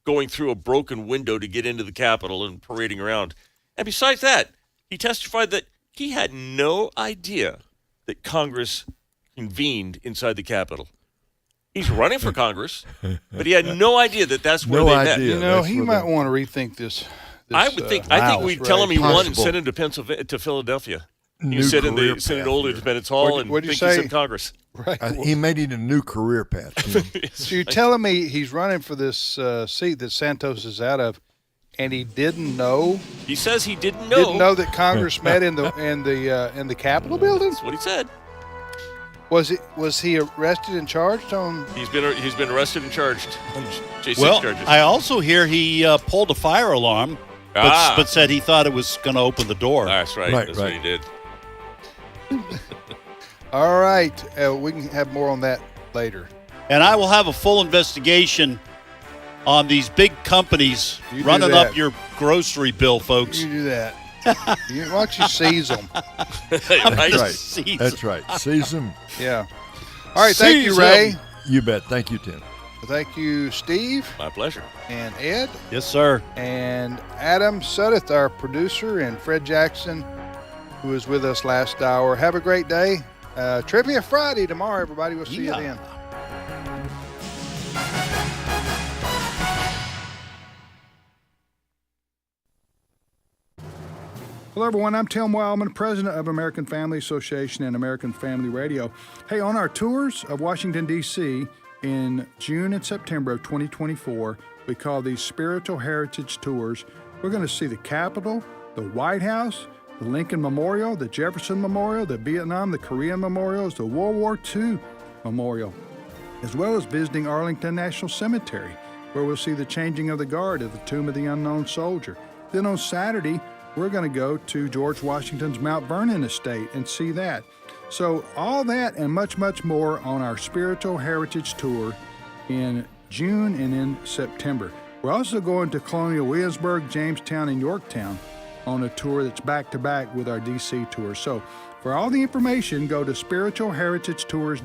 going through a broken window to get into the Capitol and parading around. And besides that, he testified that he had no idea that Congress convened inside the Capitol. He's running for Congress, but he had no idea that that's where they met.
You know, he might want to rethink this.
I think we'd tell him he won and send him to Philadelphia. You sit in the Senate Old Independence Hall and think he's in Congress.
Right.
He may need a new career path.
So you're telling me he's running for this seat that Santos is out of, and he didn't know?
He says he didn't know.
Didn't know that Congress met in the Capitol building?
That's what he said.
Was he arrested and charged on?
He's been arrested and charged on J6 charges.
I also hear he pulled a fire alarm, but said he thought it was going to open the door.
That's right. That's what he did.
All right. We can have more on that later.
And I will have a full investigation on these big companies running up your grocery bill, folks.
You do that. Why don't you seize them?
That's right. Seize them.
Yeah. All right. Thank you, Ray.
You bet. Thank you, Tim.
Well, thank you, Steve.
My pleasure.
And Ed.
Yes, sir.
And Adam Suddeth, our producer, and Fred Jackson, who was with us last hour. Have a great day. Trivia Friday tomorrow, everybody. We'll see you then.
Hello, everyone. I'm Tim Wildman, president of American Family Association and American Family Radio. Hey, on our tours of Washington, D.C. in June and September of 2024, we call these spiritual heritage tours. We're going to see the Capitol, the White House, the Lincoln Memorial, the Jefferson Memorial, the Vietnam, the Korean Memorials, the World War II Memorial, as well as visiting Arlington National Cemetery, where we'll see the changing of the guard at the Tomb of the Unknown Soldier. Then on Saturday, we're going to go to George Washington's Mount Vernon estate and see that. So all that and much, much more on our Spiritual Heritage Tour in June and in September. We're also going to Colonial Williamsburg, Jamestown, and Yorktown on a tour that's back-to-back with our D.C. tour. So for all the information, go to spiritualheritagetours.com.